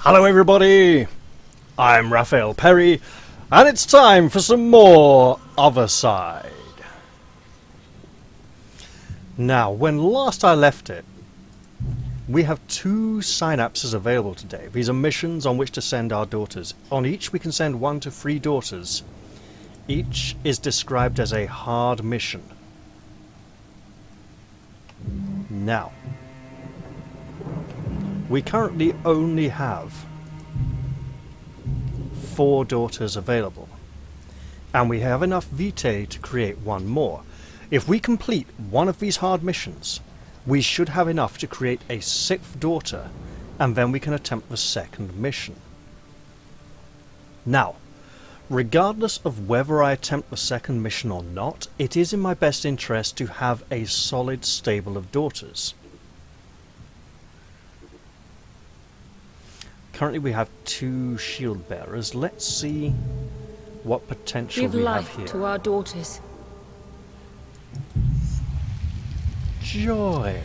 Hello everybody, I'm Raphael Perry, and it's time for some more Othercide. Now, when last I left it, we have 2 synapses available today. These are missions on which to send our daughters. On each we can send 1 to 3 daughters. Each is described as a hard mission. Now, we currently only have 4 daughters available, and we have enough vitae to create 1 more. If we complete one of these hard missions, we should have enough to create a 6th daughter, and then we can attempt the 2nd mission. Now, regardless of whether I attempt the 2nd mission or not, it is in my best interest to have a solid stable of daughters. Currently we have 2 shield bearers. Let's see what potential we have here. Give life to our daughters. Joy.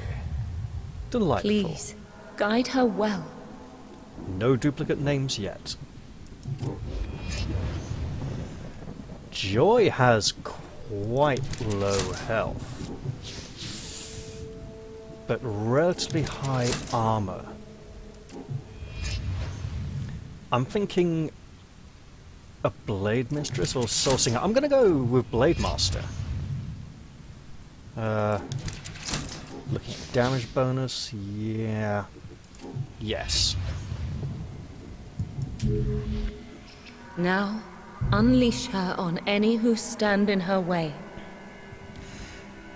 Delightful. Please, guide her well. No duplicate names yet. Joy has quite low health, but relatively high armor. I'm thinking a Blade Mistress or Soul Singer. I'm gonna go with Blade Master. Looking at damage bonus, yeah. Yes. Now, unleash her on any who stand in her way.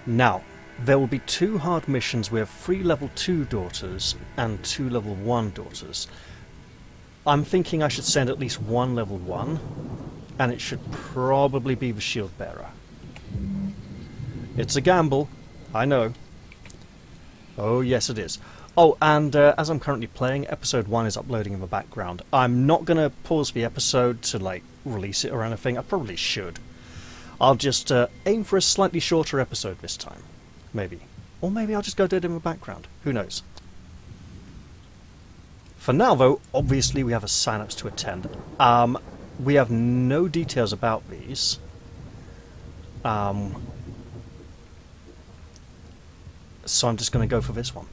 Now, there will be 2 hard missions with 3 level 2 daughters and 2 level 1 daughters. I'm thinking I should send at least 1 level 1, and it should probably be the shield bearer. It's a gamble, I know. Oh yes it is. Oh, and as I'm currently playing, episode 1 is uploading in the background. I'm not going to pause the episode to release it or anything. I probably should. I'll just aim for a slightly shorter episode this time. Maybe. Or maybe I'll just go do it in the background. Who knows? For now, though, obviously we have a synapse to attend. We have no details about these. So I'm just going to go for this one.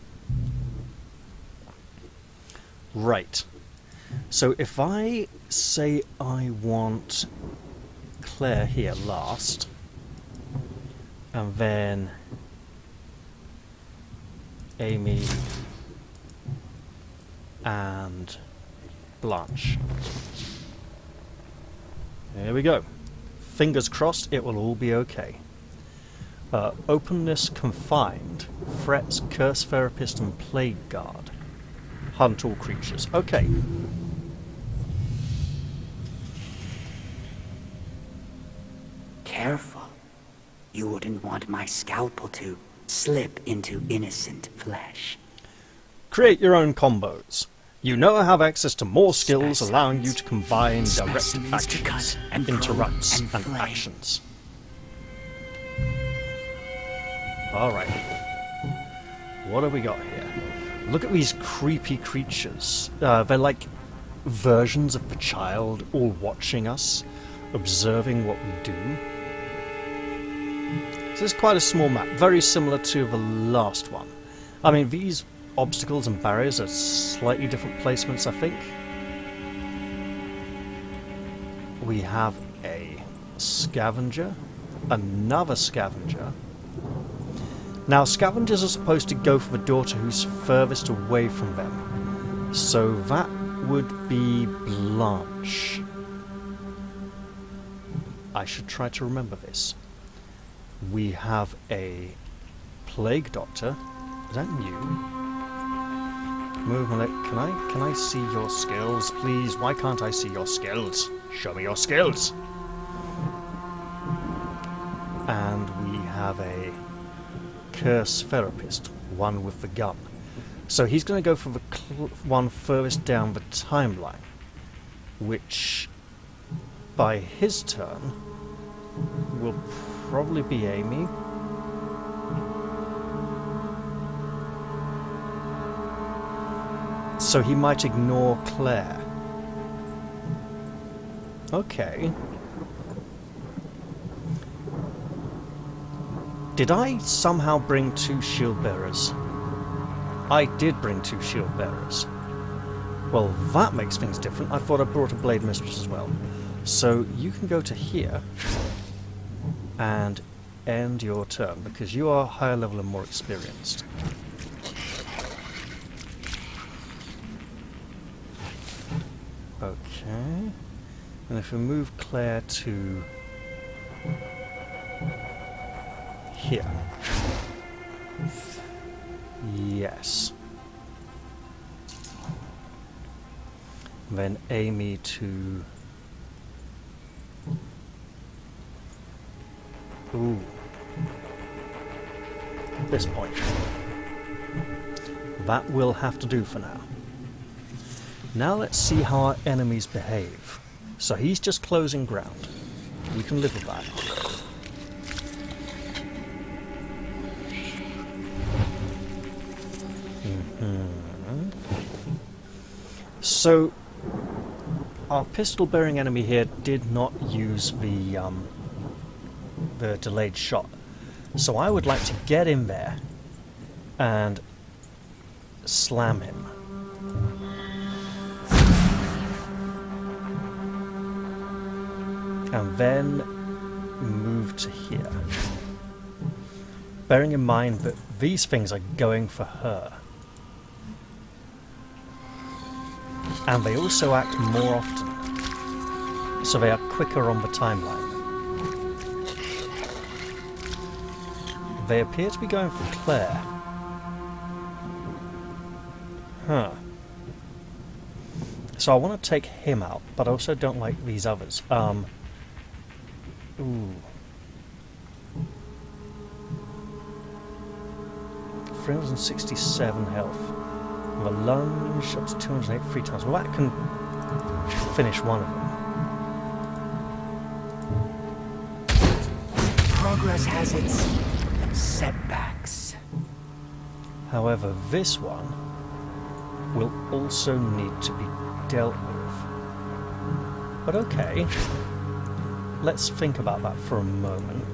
Right. So if I say I want Claire here last, and then Amy and Blanche. There we go. Fingers crossed it will all be okay. Openness confined. Threats, curse therapist and plague guard. Hunt all creatures. Okay. Careful. You wouldn't want my scalpel to slip into innocent flesh. Create your own combos. You now have access to more skills, allowing you to combine direct actions, interrupts, and actions. Alright. What have we got here? Look at these creepy creatures. They're like versions of the child, all watching us, observing what we do. This is quite a small map, very similar to the last one. I mean, these obstacles and barriers are slightly different placements, I think. We have a scavenger, another scavenger. Now, scavengers are supposed to go for the daughter who's furthest away from them. So that would be Blanche. I should try to remember this. We have a plague doctor. Is that you? Movement. Can I see your skills, please? Why can't I see your skills? Show me your skills. And we have a curse therapist, one with the gun. So he's going to go for the one furthest down the timeline, which by his turn will probably be Amy. So he might ignore Claire. Okay. Did I somehow bring 2 shield bearers? I did bring 2 shield bearers. Well, that makes things different. I thought I brought a blade mistress as well. So you can go to here and end your turn because you are higher level and more experienced. Okay. And if we move Claire to here. Yes. And then Amy to... Ooh. This point. That will have to do for now. Now let's see how our enemies behave. So he's just closing ground. We can live with that. So our pistol-bearing enemy here did not use the delayed shot. So I would like to get in there and slam him. And then move to here. Bearing in mind that these things are going for her. And they also act more often. So they are quicker on the timeline. They appear to be going for Claire. Huh. So I want to take him out, but I also don't like these others. Ooh. 367 health. With a lunge up to 208 3 times. Well, that can finish one of them. Progress has its setbacks. However, this one will also need to be dealt with. But okay. Let's think about that for a moment.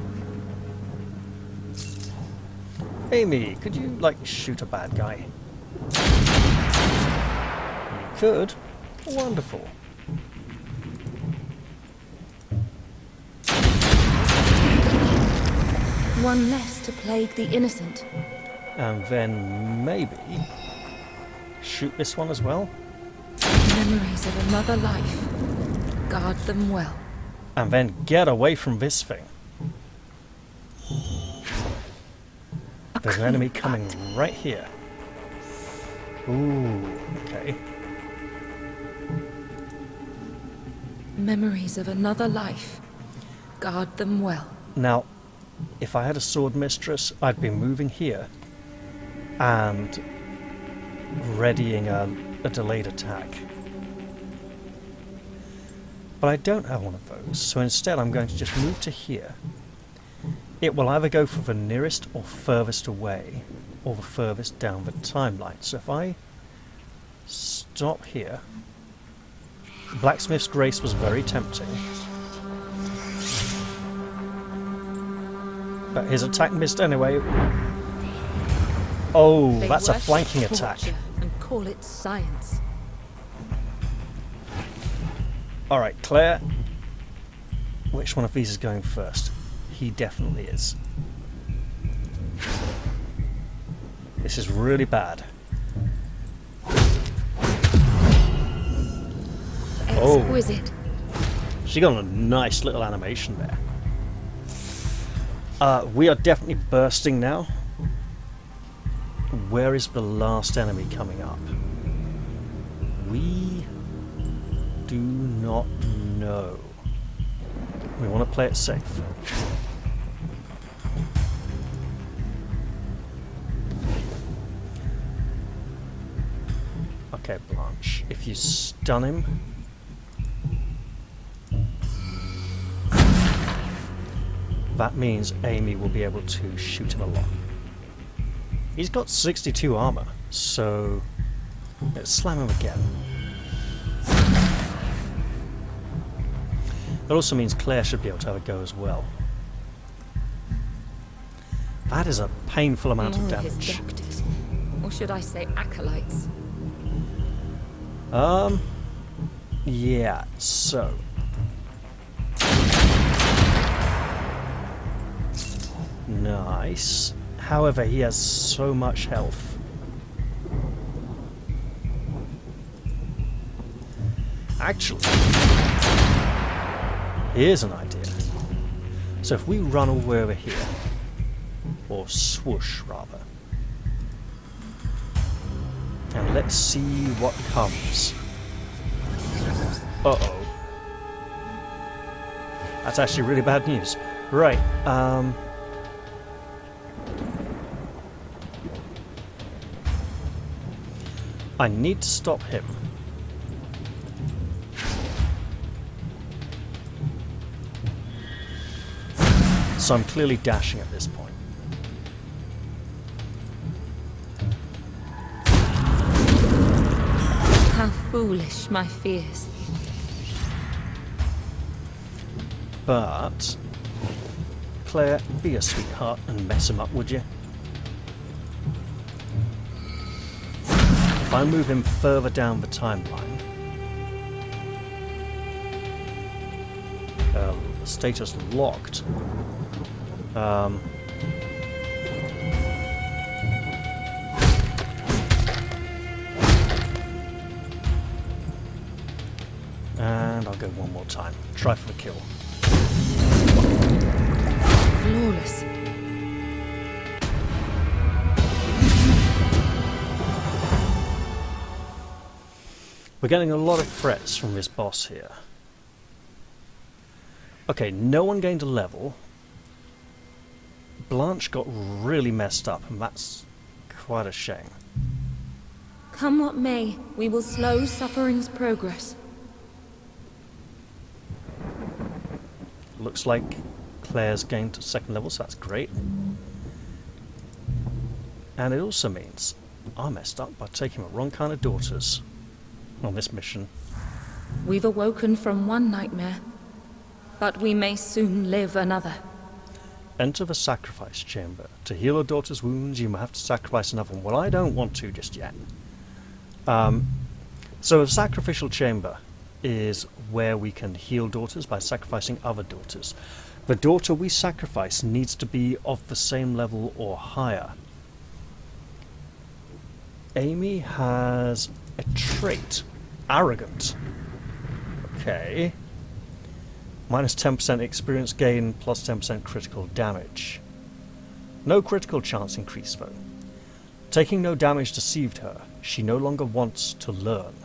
Amy, could you, like, shoot a bad guy? You could. Wonderful. One less to plague the innocent. And then maybe shoot this one as well. Memories of another life. Guard them well. And then get away from this thing. There's an enemy coming right here. Ooh, okay. Memories of another life. Guard them well. Now, if I had a sword mistress, I'd be moving here and readying a delayed attack. But I don't have one of those, so instead I'm going to just move to here. It will either go for the nearest or furthest away, or the furthest down the timeline. So if I stop here... Blacksmith's Grace was very tempting. But his attack missed anyway. Oh, that's a flanking attack. And call it science. Alright, Claire. Which one of these is going first? He definitely is. This is really bad. Exquisite. Oh, she got a nice little animation there. We are definitely bursting now. Where is the last enemy coming up? We do not know. We want to play it safe. Okay, Blanche, if you stun him... that means Amy will be able to shoot him a lot. He's got 62 armor, so Let's slam him again. That also means Claire should be able to have a go as well. That is a painful amount of More his damage. doctors, or should I say acolytes? Yeah, so. Nice. However, he has so much health. Actually, here's an idea. So if we run all the way over here, or swoosh rather, and let's see what comes. Uh-oh. That's actually really bad news. Right, I need to stop him. So I'm clearly dashing at this point. How foolish my fears. But Claire, be a sweetheart and mess him up, would you? If I move him further down the timeline, status locked. And I'll go one more time. Try for the kill. Flawless. We're getting a lot of threats from this boss here. Okay, no one gained a level. Blanche got really messed up, and that's quite a shame. Come what may, we will slow suffering's progress. Looks like Claire's gained to second level, so that's great. And it also means I messed up by taking the wrong kind of daughters on this mission. We've awoken from one nightmare, but we may soon live another. Enter the sacrifice chamber. To heal a daughter's wounds, you may have to sacrifice another one. Well, I don't want to just yet. So a sacrificial chamber is where we can heal daughters by sacrificing other daughters. The daughter we sacrifice needs to be of the same level or higher. Amy has a trait. Arrogant. Okay. Minus 10% experience gain, plus 10% critical damage. No critical chance increase though. Taking no damage deceived her. She no longer wants to learn.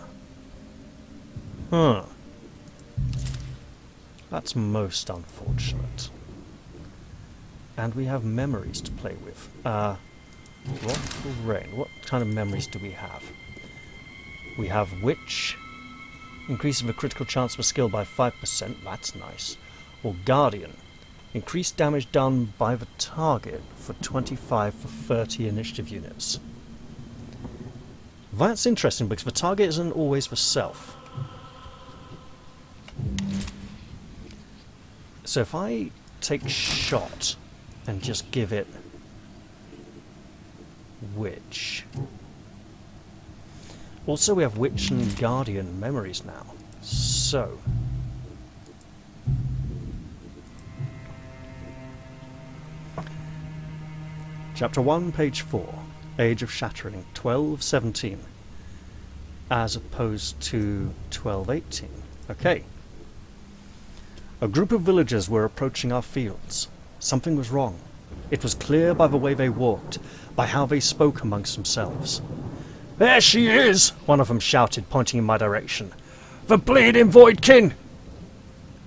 That's most unfortunate. And we have memories to play with. Wrathful Rain. What kind of memories do we have? We have Witch. Increasing the critical chance of a skill by 5%, that's nice. Or Guardian. Increased damage done by the target for 25 for 30 initiative units. That's interesting because the target isn't always the self. So if I take Shot and just give it Witch. Also, we have Witch and Guardian memories now. So, Chapter 1, page 4. Age of Shattering, 1217. As opposed to 1218. Okay. A group of villagers were approaching our fields. Something was wrong. It was clear by the way they walked, by how they spoke amongst themselves. "There she is!" one of them shouted, pointing in my direction. "The bleeding Voidkin!"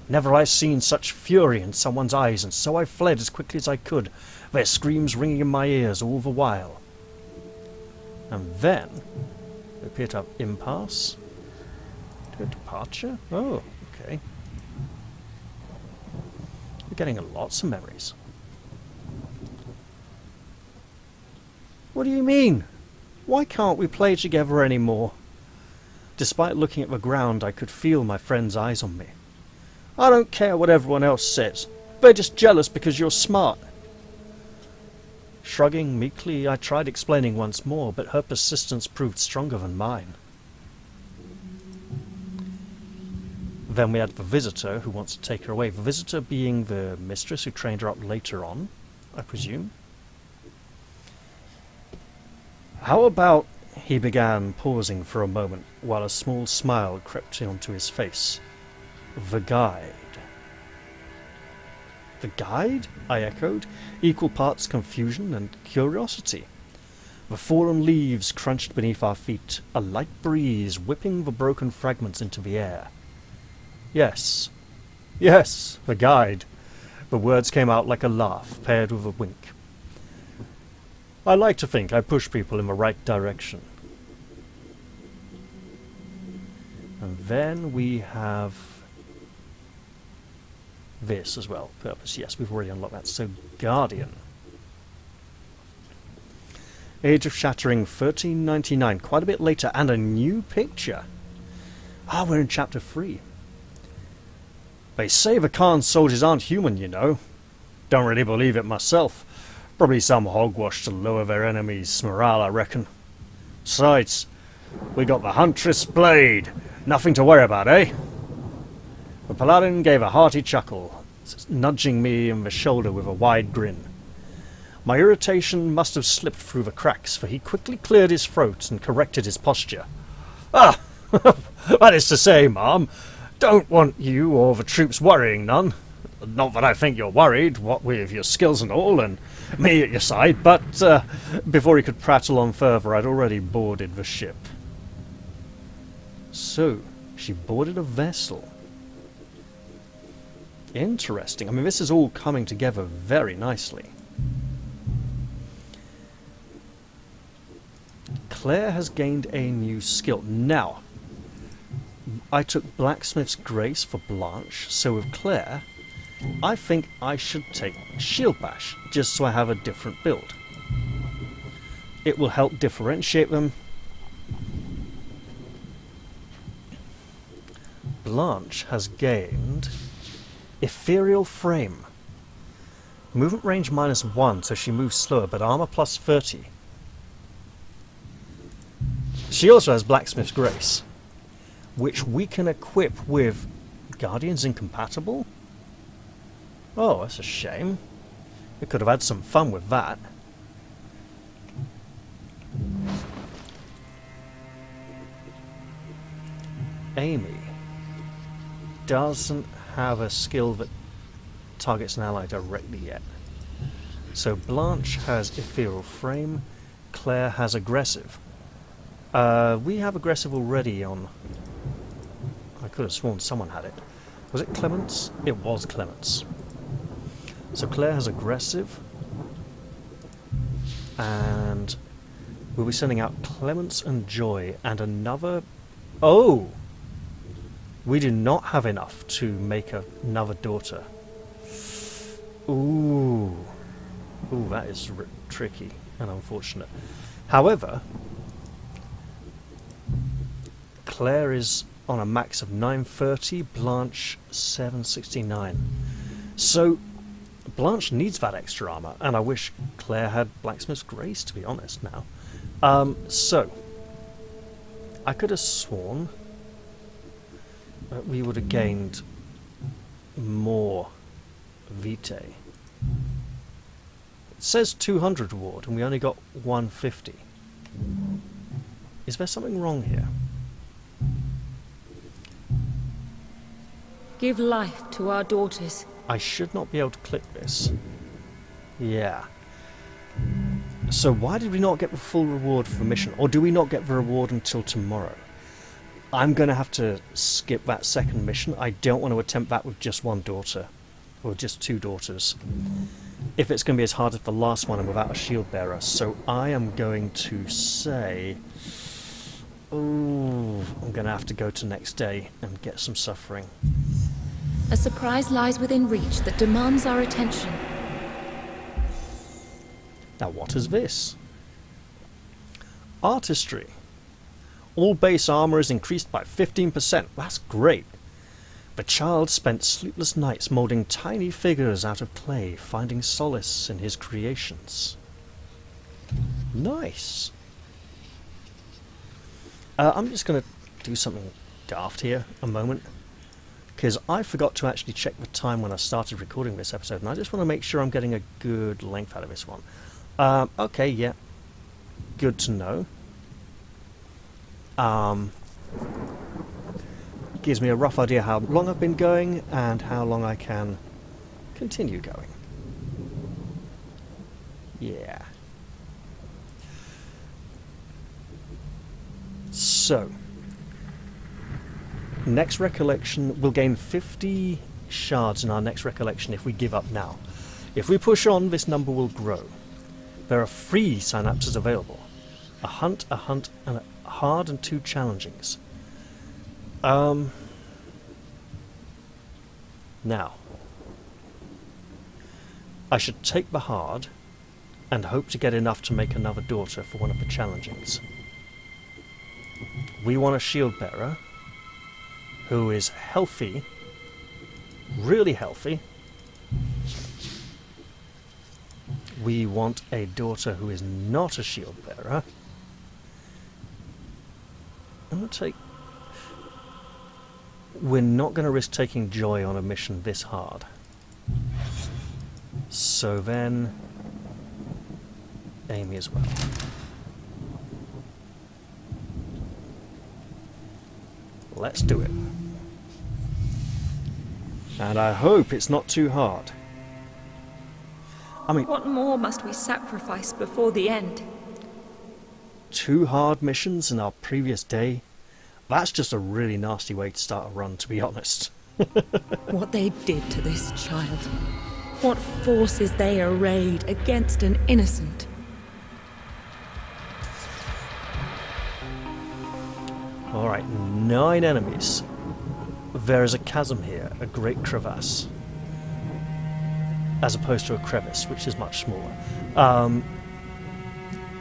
Never I seen such fury in someone's eyes, and so I fled as quickly as I could, their screams ringing in my ears all the while. And then, we appear to have impasse. To a departure? Oh, okay. We're getting lots of memories. What do you mean? Why can't we play together anymore? Despite looking at the ground, I could feel my friend's eyes on me. I don't care what everyone else says. They're just jealous because you're smart. Shrugging meekly, I tried explaining once more, but her persistence proved stronger than mine. Then we had the visitor who wants to take her away. The visitor being the mistress who trained her up later on, I presume. How about... He began, pausing for a moment, while a small smile crept onto his face. The guide. The guide? I echoed, equal parts confusion and curiosity. The fallen leaves crunched beneath our feet, a light breeze whipping the broken fragments into the air. Yes. Yes, the guide. The words came out like a laugh, paired with a wink. I like to think I push people in the right direction. And then we have this as well. Purpose, yes, we've already unlocked that. So, Guardian. Age of Shattering, 1399. Quite a bit later, and a new picture. Ah, we're in Chapter 3. They say the Khan soldiers aren't human, you know. Don't really believe it myself. Probably some hogwash to lower their enemies' morale, I reckon. Besides, we got the Huntress Blade. Nothing to worry about, eh? The Paladin gave a hearty chuckle, nudging me in the shoulder with a wide grin. My irritation must have slipped through the cracks, for he quickly cleared his throat and corrected his posture. Ah, that is to say, ma'am, don't want you or the troops worrying none. Not that I think you're worried, what with your skills and all, and me at your side, but before he could prattle on further, I'd already boarded the ship. So, she boarded a vessel. Interesting. I mean, this is all coming together very nicely. Claire has gained a new skill. Now, I took Blacksmith's Grace for Blanche, so with Claire, I think I should take Shield Bash, just so I have a different build. It will help differentiate them. Blanche has gained Ethereal Frame. Movement range -1, so she moves slower, but armor +30. She also has Blacksmith's Grace, which we can equip with Guardian's Incompatible? Oh, that's a shame. We could have had some fun with that. Amy doesn't have a skill that targets an ally directly yet. So Blanche has Ethereal Frame, Claire has Aggressive. We have Aggressive already on... I could have sworn someone had it. Was it Clements? It was Clements. So Claire has Aggressive. And we'll be sending out Clements and Joy and another... Oh! We do not have enough to make another daughter. Ooh. Ooh, that is tricky and unfortunate. However, Claire is on a max of 930, Blanche 769. So, Blanche needs that extra armor, and I wish Claire had Blacksmith's Grace, to be honest, now. So, I could have sworn that we would have gained more Vitae. It says 200 reward, and we only got 150. Is there something wrong here? Give life to our daughters. I should not be able to click this. Yeah. So why did we not get the full reward for the mission? Or do we not get the reward until tomorrow? I'm going to have to skip that second mission. I don't want to attempt that with just one daughter. Or just two daughters. If it's going to be as hard as the last one and without a shield bearer. So I am going to say... Ooh, I'm going to have to go to next day and get some suffering. A surprise lies within reach that demands our attention. Now what is this? Artistry. All base armor is increased by 15%. That's great. The child spent sleepless nights molding tiny figures out of clay, finding solace in his creations. Nice. I'm just going to do something daft here a moment, because I forgot to actually check the time when I started recording this episode, and I just want to make sure I'm getting a good length out of this one. Okay, yeah. Good to know. Gives me a rough idea how long I've been going and how long I can continue going. Yeah. So, next recollection, we'll gain 50 shards in our next recollection if we give up now. If we push on, this number will grow. There are 3 synapses available. A hunt, and a hard, and 2 challengings. Now, I should take the hard and hope to get enough to make another daughter for one of the challengings. We want a shield bearer who is healthy, really healthy. We want a daughter who is not a shield bearer. I'm going to take... We're not going to risk taking Joy on a mission this hard. So then... Amy as well. Let's do it. And I hope it's not too hard. I mean... What more must we sacrifice before the end? 2 hard missions in our previous day? That's just a really nasty way to start a run, to be honest. What they did to this child. What forces they arrayed against an innocent. Alright, 9 enemies. There is a chasm here, a great crevasse. As opposed to a crevice, which is much smaller.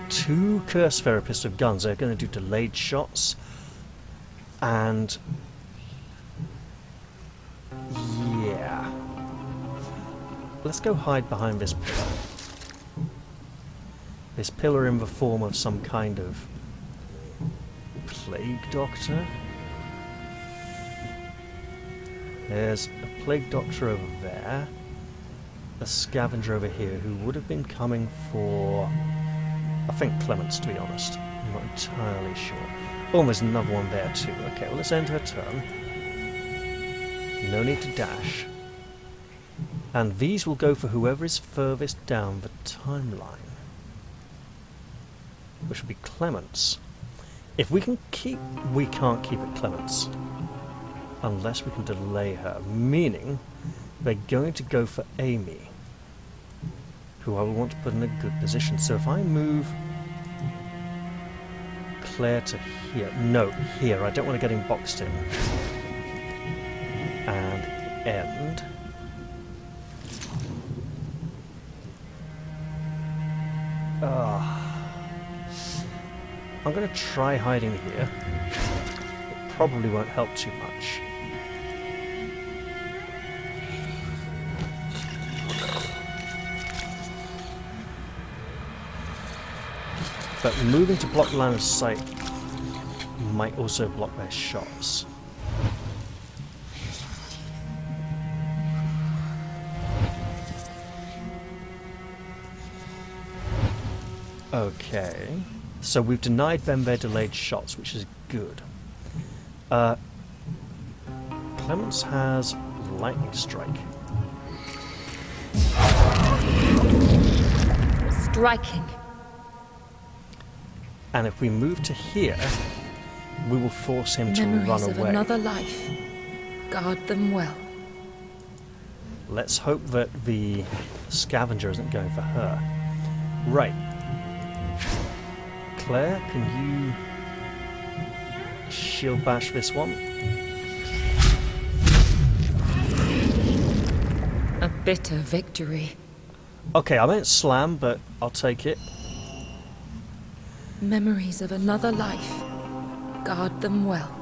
2 curse therapists with guns. They're going to do delayed shots. And... yeah. Let's go hide behind this pillar. This pillar in the form of some kind of... plague doctor? There's a plague doctor over there. A scavenger over here who would have been coming for... I think Clements, to be honest. I'm not entirely sure. Oh, and there's another one there too. Okay, well, let's end her turn. No need to dash. And these will go for whoever is furthest down the timeline. Which will be Clements. If we can keep... we can't keep it Clements. Unless we can delay her. Meaning, they're going to go for Amy. Who I will want to put in a good position. So if I move Claire to here. No, here. I don't want to get him boxed in. And end. I'm going to try hiding here. It probably won't help too much. But moving to block line of sight might also block their shots. Okay, so we've denied them their delayed shots, which is good. Clements has lightning strike. Striking. And if we move to here, we will force him to Memories run of away. another life. Guard them well. Let's hope that the scavenger isn't going for her. Right. Claire, can you shield bash this one? A bitter victory. Okay, I meant slam, but I'll take it. Memories of another life. Guard them well.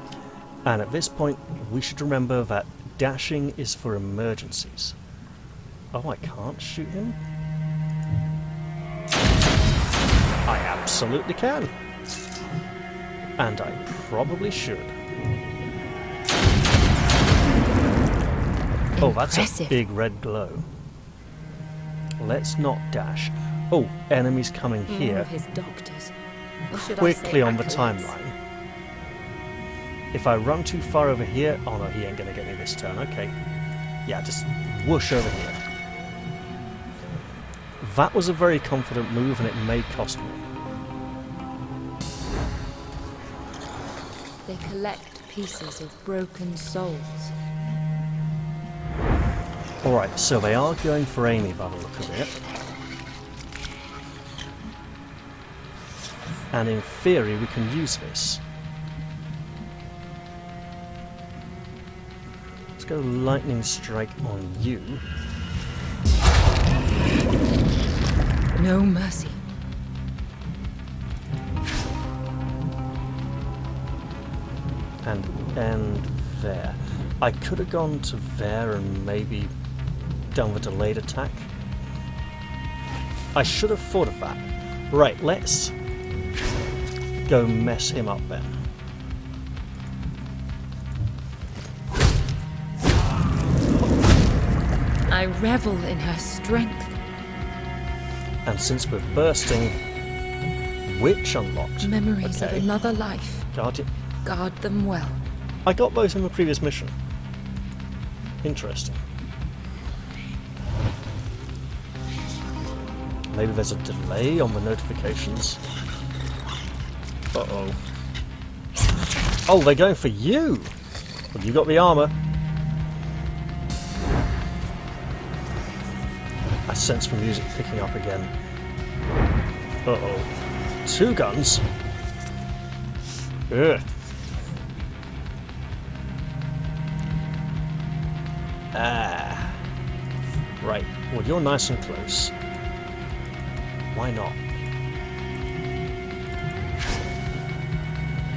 And at this point, we should remember that dashing is for emergencies. Oh, I can't shoot him? I absolutely can. And I probably should. Oh, that's Impressive. a big red glow. Let's not dash. Oh, enemies coming More here. of his doctors. Or should I Quickly say on the acolytes? timeline. If I run too far over here... Oh no, he ain't gonna get me this turn. Okay. Yeah, just whoosh over here. That was a very confident move and it may cost me. They collect pieces of broken souls. Alright, so they are going for Amy by the look of it. And in theory we can use this. Let's go lightning strike on you. No mercy. And end there. I could have gone to there and maybe done the delayed attack. I should have thought of that. Right, let's go mess him up then. I revel in her strength. And since we're bursting, Witch unlocked. Memories Okay. of another life. Guardian. Guard them well. I got those in the previous mission. Interesting. Maybe there's a delay on the notifications. Uh-oh. Oh, they're going for you! Well, you got the armor. I sense the music picking up again. Uh-oh. 2 guns? Ugh. Ah. Right. Well, you're nice and close. Why not?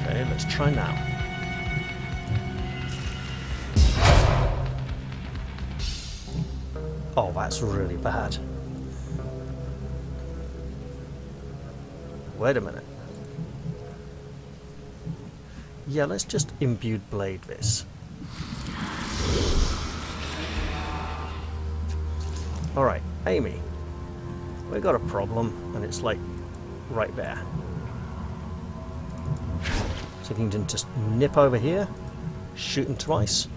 Okay, let's try now. Oh, that's really bad. Wait a minute. Yeah, let's just imbued blade this. Alright, Amy. We got a problem, and it's like right there. So if you can just nip over here, shoot him twice,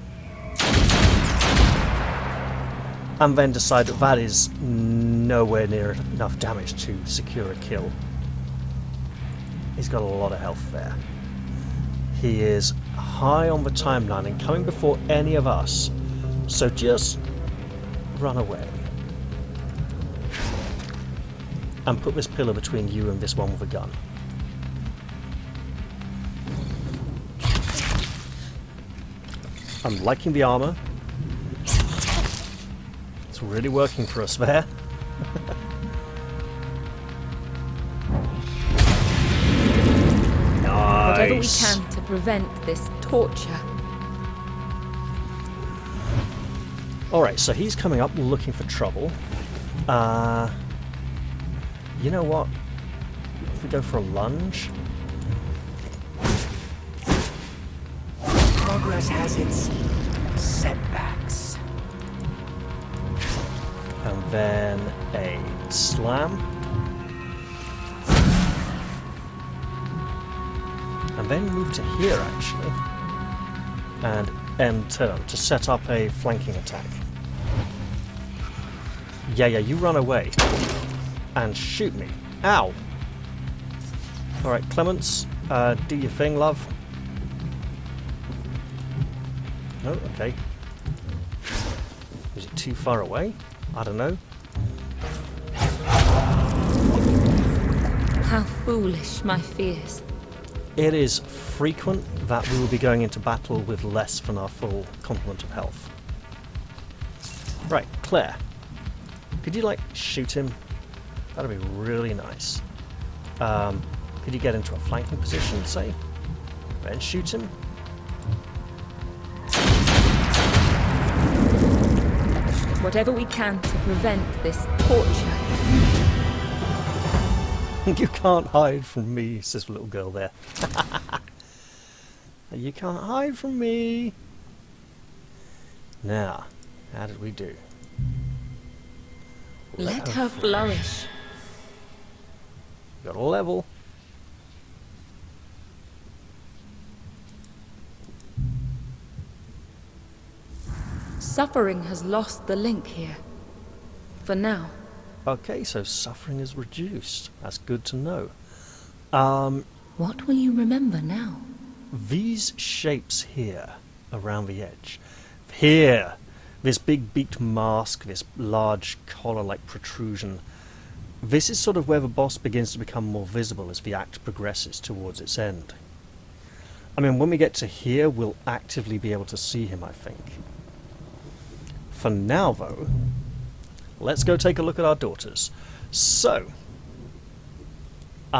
and then decide that that is nowhere near enough damage to secure a kill. He's got a lot of health there. He is high on the timeline and coming before any of us, so just run away. And put this pillar between you and this one with a gun. I'm liking the armor. It's really working for us there. Whatever we Nice. can to prevent this torture. Alright, so he's coming up looking for trouble. You know what? If we go for a lunge. Progress has its setbacks. And then a slam. And then move to here, actually. And end turn to set up a flanking attack. Yeah, you run away. And shoot me. Ow! Alright, Clements, do your thing, love. No? Okay. Is it too far away? I don't know. How foolish my fears. It is frequent that we will be going into battle with less than our full complement of health. Right, Claire. Could you, like, shoot him? That'd be really nice. Could you get into a flanking position, say? Then shoot him? Whatever we can to prevent this torture. You can't hide from me, says the little girl there. You can't hide from me. Now, how did we do? Let her flourish. Got a level. Suffering has lost the link here. For now. Okay, so suffering is reduced. That's good to know. What will you remember now? These shapes here, around the edge. Here! This big beaked mask, this large collar-like protrusion. This is sort of where the boss begins to become more visible as the act progresses towards its end. I mean, when we get to here, we'll actively be able to see him, I think. For now, though, let's go take a look at our daughters. So, who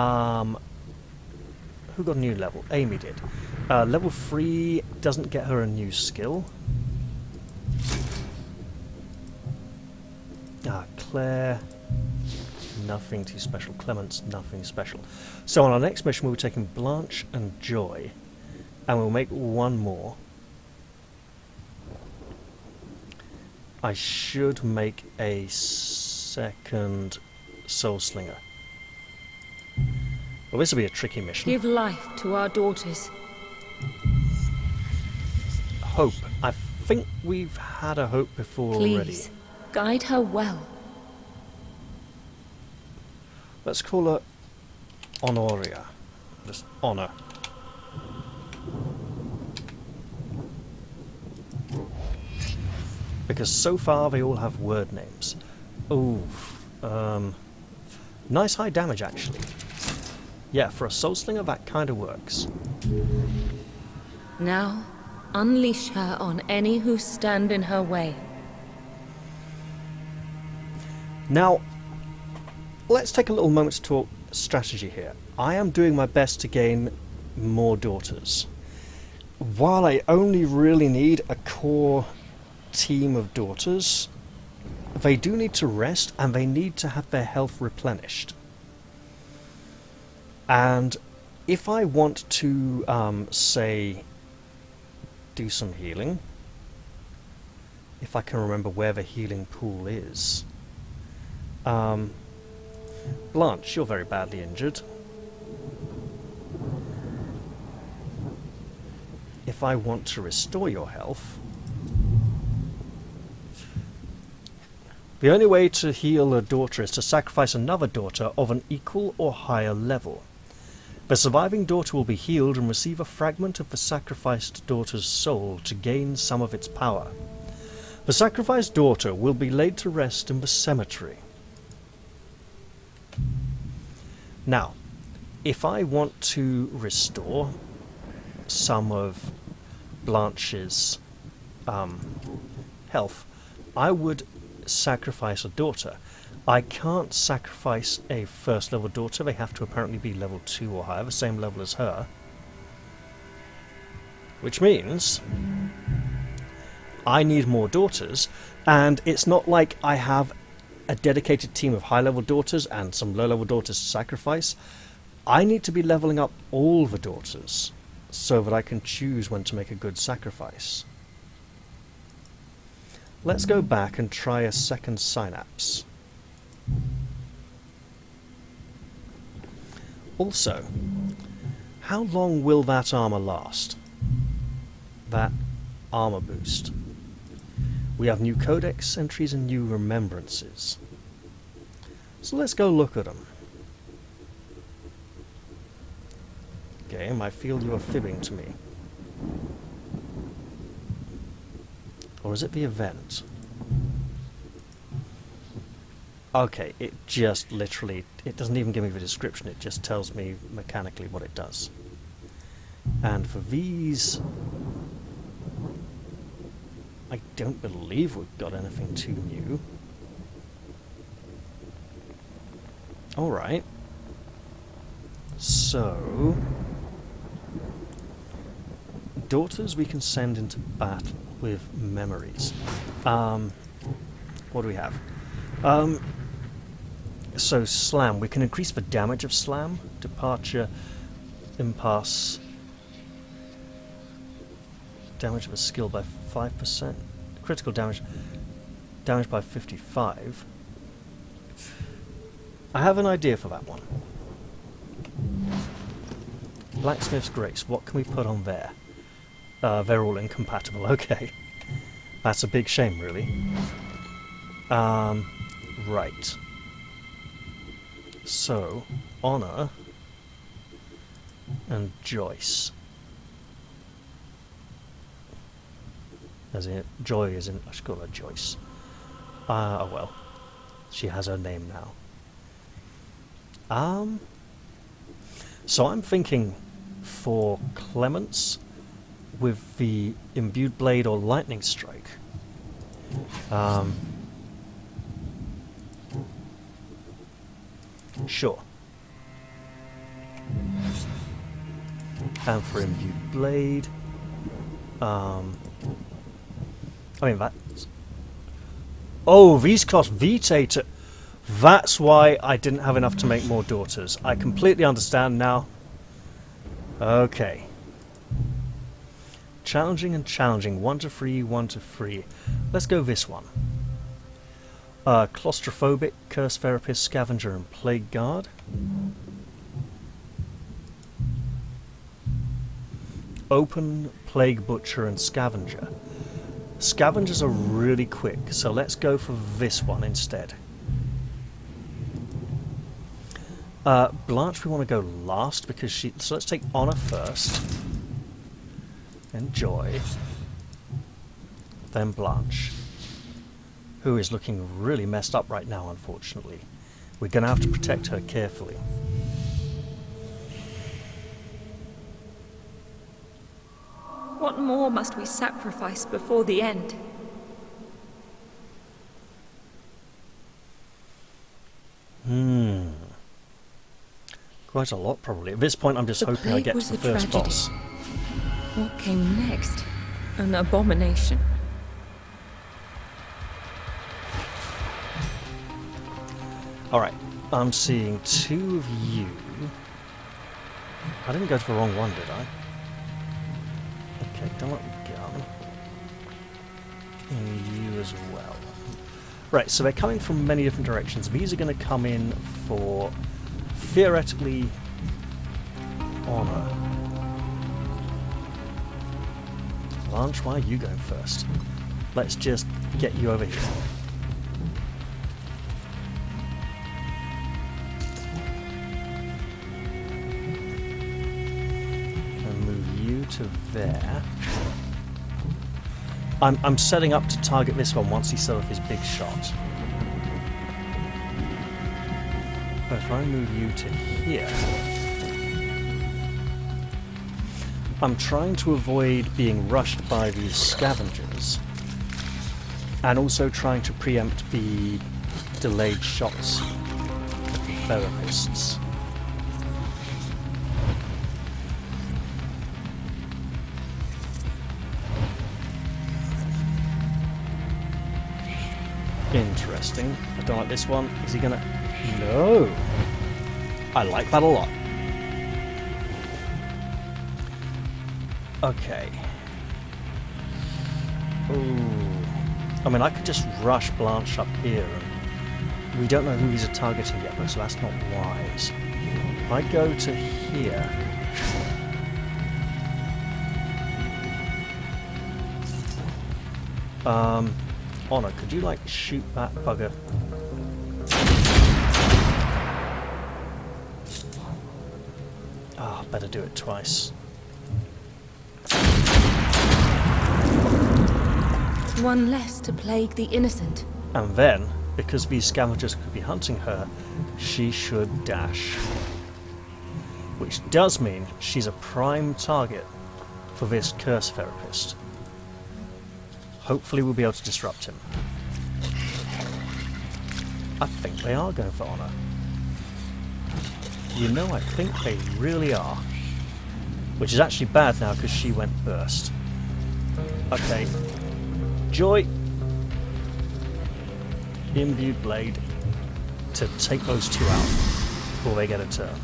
got a new level? Amy did. Level 3 doesn't get her a new skill. Claire, nothing too special. Clemence, nothing special. So on our next mission we'll be taking Blanche and Joy, and we'll make one more. I should make a second Soul Slinger. Well, this will be a tricky mission. Give life to our daughters. Hope. I think we've had a Hope before already. Please, guide her well. Let's call her Honoria. Just Honor. Because so far they all have word names. Oh, nice high damage actually. Yeah, for a Soul Slinger that kind of works. Now, unleash her on any who stand in her way. Now, let's take a little moment to talk strategy here. I am doing my best to gain more daughters. While I only really need a core team of daughters, they do need to rest and they need to have their health replenished. And if I want to, say, do some healing, if I can remember where the healing pool is. Blanche, you're very badly injured. If I want to restore your health, the only way to heal a daughter is to sacrifice another daughter of an equal or higher level. The surviving daughter will be healed and receive a fragment of the sacrificed daughter's soul to gain some of its power. The sacrificed daughter will be laid to rest in the cemetery. Now, if I want to restore some of Blanche's health, I would sacrifice a daughter. I can't sacrifice a first level daughter. They have to apparently be level 2 or higher, the same level as her. Which means I need more daughters, and it's not like I have a dedicated team of high level daughters and some low level daughters to sacrifice. I need to be leveling up all the daughters so that I can choose when to make a good sacrifice. Let's go back and try a second synapse. Also, how long will that armor last? That armor boost. We have new codex entries and new remembrances. So let's go look at them. Game, I feel you are fibbing to me. Or is it the event? Okay, it just literally, it doesn't even give me the description, it just tells me mechanically what it does. And for these, I don't believe we've got anything too new. Alright. So, daughters we can send into battle with memories. What do we have? So slam, we can increase the damage of slam, departure, impasse, damage of a skill by 5%, critical damage by 55. I have an idea for that one. Blacksmith's Grace, what can we put on there? They're all incompatible, okay. That's a big shame, really. Right. So, Honor and Joyce. As in, Joy is in, I should call her Joyce. Oh well. She has her name now. So I'm thinking for Clements with the Imbued Blade or Lightning Strike. Sure. And for Imbued Blade, I mean that's... Oh, these cost Vitator. That's why I didn't have enough to make more daughters. I completely understand now. Okay. Challenging and challenging. 1 to 3, 1 to 3. Let's go this one. Claustrophobic, Curse Therapist, Scavenger, and Plague Guard. Open, Plague Butcher, and Scavenger. Scavengers are really quick, so let's go for this one instead. Blanche we want to go last because she... So let's take Honor first. Then Joy. Then Blanche. Who is looking really messed up right now, unfortunately. We're going to have to protect her carefully. What more must we sacrifice before the end? Quite a lot, probably. At this point, I'm just hoping I get to the first boss. What came next? An abomination. Alright, I'm seeing 2 of you. I didn't go to the wrong one, did I? Okay, don't let me go. And you as well. Right, so they're coming from many different directions. These are going to come in for, theoretically, Honor. Blanche, why are you going first? Let's just get you over here. And move you to there. I'm setting up to target this one once he set off his big shot. But if I move you to here... I'm trying to avoid being rushed by these scavengers. And also trying to preempt the delayed shots of the therapists. Interesting. I don't like this one. Is he gonna... No! I like that a lot. Okay. Ooh. I mean, I could just rush Blanche up here, and we don't know who these are targeting yet, so that's not wise. If I go to here... Honor, could you, like, shoot that bugger? Ah, better do it twice. One less to plague the innocent. And then, because these scavengers could be hunting her, she should dash. Which does mean she's a prime target for this curse therapist. Hopefully we'll be able to disrupt him. I think they are going for Honor. You know, I think they really are. Which is actually bad now because she went burst. Okay. Joy. Imbued blade to take those two out before they get a turn.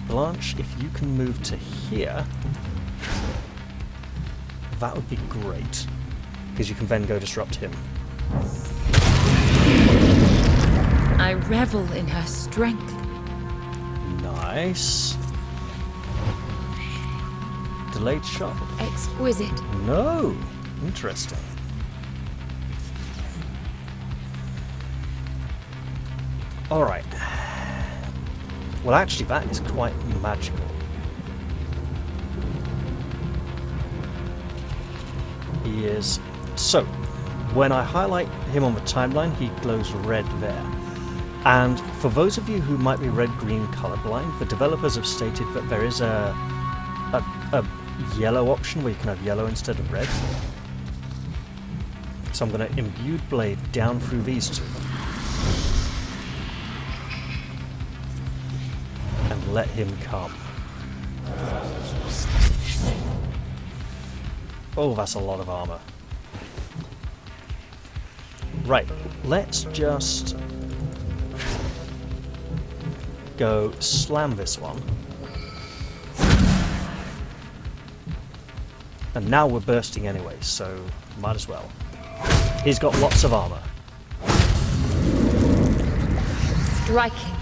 Blanche, if you can move to here, that would be great. Because you can then go disrupt him. I revel in her strength. Nice. Delayed shot. Exquisite. No. Interesting. Alright. Well, actually, that is quite magical. He is... So, when I highlight him on the timeline, he glows red there. And for those of you who might be red-green colorblind, the developers have stated that there is a yellow option where you can have yellow instead of red. So I'm going to imbued blade down through these two. And let him come. Oh, that's a lot of armor. Right, let's just go slam this one. And now we're bursting anyway, so might as well. He's got lots of armor. Striking.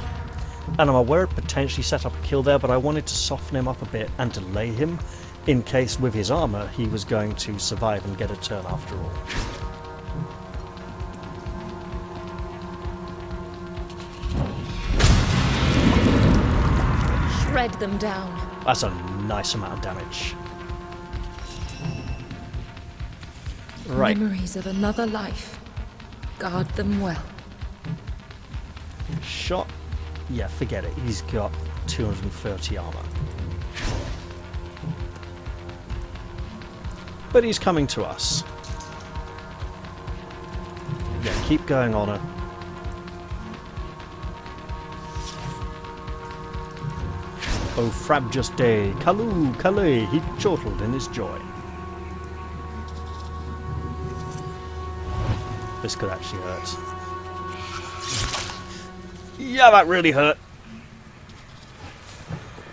And I'm aware it potentially set up a kill there, but I wanted to soften him up a bit and delay him in case with his armor he was going to survive and get a turn after all. Shred them down. That's a nice amount of damage. Right. Memories of another life. Guard them well. Shot. Yeah, forget it. He's got 230 armor. But he's coming to us. Yeah, keep going on her. Oh, Frab just day. Kalu, Kale, he chortled in his joy. This could actually hurt. Yeah, that really hurt.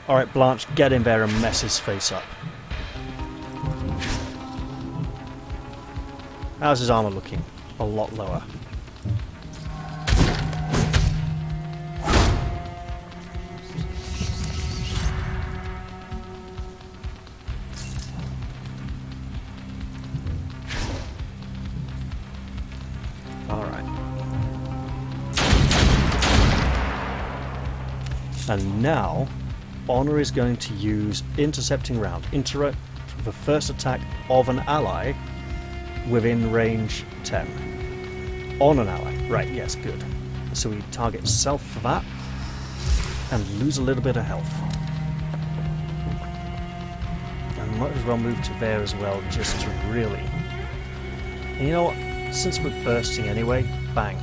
Alright, Blanche, get in there and mess his face up. How's his armor looking? A lot lower. Alright. And now, Honor is going to use intercepting round. Interrupt the first attack of an ally within range 10. On an ally. Right, yes, good. So we target self for that and lose a little bit of health. And might as well move to there as well, just to really... And you know what? Since we're bursting anyway, bang.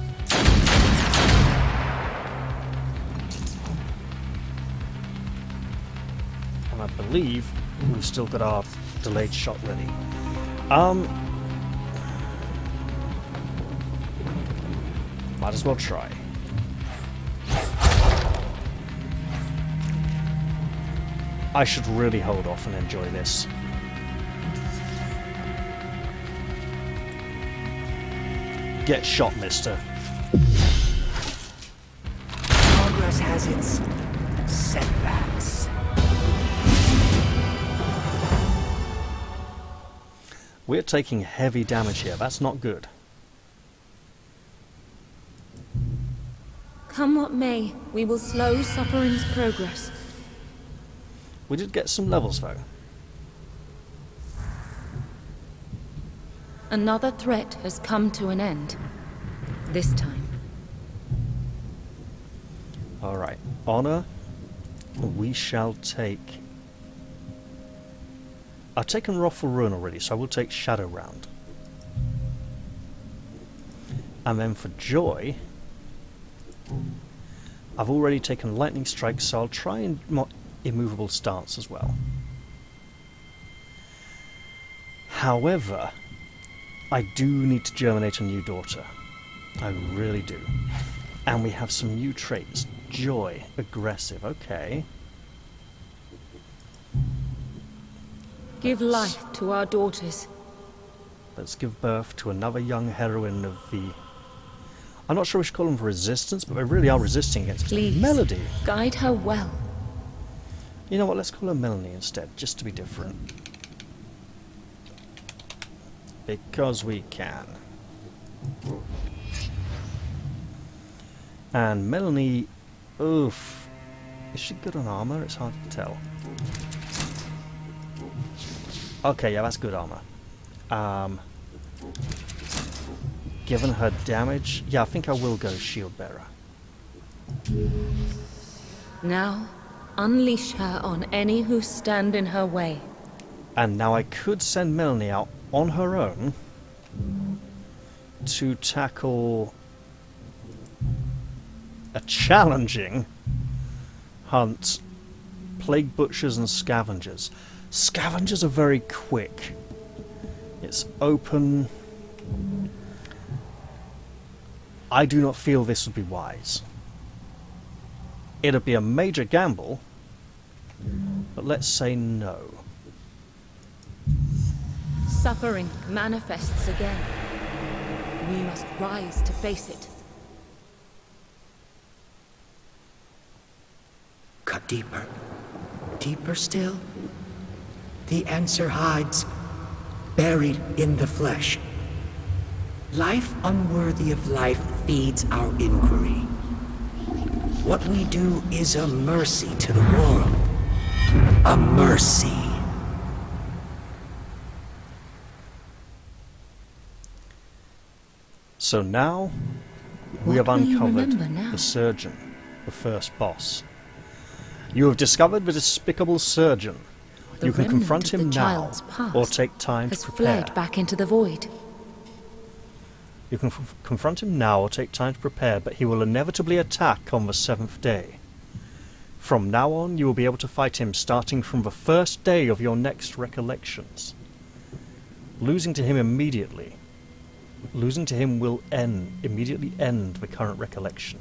And I believe we've still got our delayed shot ready. Might as well try. I should really hold off and enjoy this. Get shot, mister. Progress has its setbacks. We're taking heavy damage here. That's not good. Come what may, we will slow suffering's progress. We did get some levels, though. Another threat has come to an end. This time. Alright. Honor. We shall take... I've taken Wrathful Ruin already, so I will take Shadow Round. And then for Joy... I've already taken lightning strikes, so I'll try and immovable stance as well. However, I do need to germinate a new daughter. I really do. And we have some new traits. Joy, aggressive, okay. Give life to our daughters. Let's give birth to another young heroine of the... I'm not sure we should call them for resistance, but they really are resisting against Please, Melody. guide her well. You know what, let's call her Melanie instead, just to be different. Because we can. And Melanie... Oof. Is she good on armor? It's hard to tell. Okay, yeah, that's good armor. Given her damage... Yeah, I think I will go shield bearer. Now, unleash her on any who stand in her way. And now I could send Melanie out on her own to tackle a challenging hunt. Plague butchers and scavengers. Scavengers are very quick. It's open. I do not feel this would be wise. It'd be a major gamble, but let's say no. Suffering manifests again. We must rise to face it. Cut deeper. Deeper still? The answer hides, buried in the flesh. Life unworthy of life feeds our inquiry. What we do is a mercy to the world. A mercy. So now, we have What will you uncovered remember now? the surgeon, the first boss. You have discovered the despicable surgeon. The You can remnant confront of him the now, child's past or take time to has prepare. fled back into the void. You can confront him now or take time to prepare, but he will inevitably attack on the 7th day. From now on, you will be able to fight him starting from the first day of your next recollections. Losing to him will immediately end the current recollection.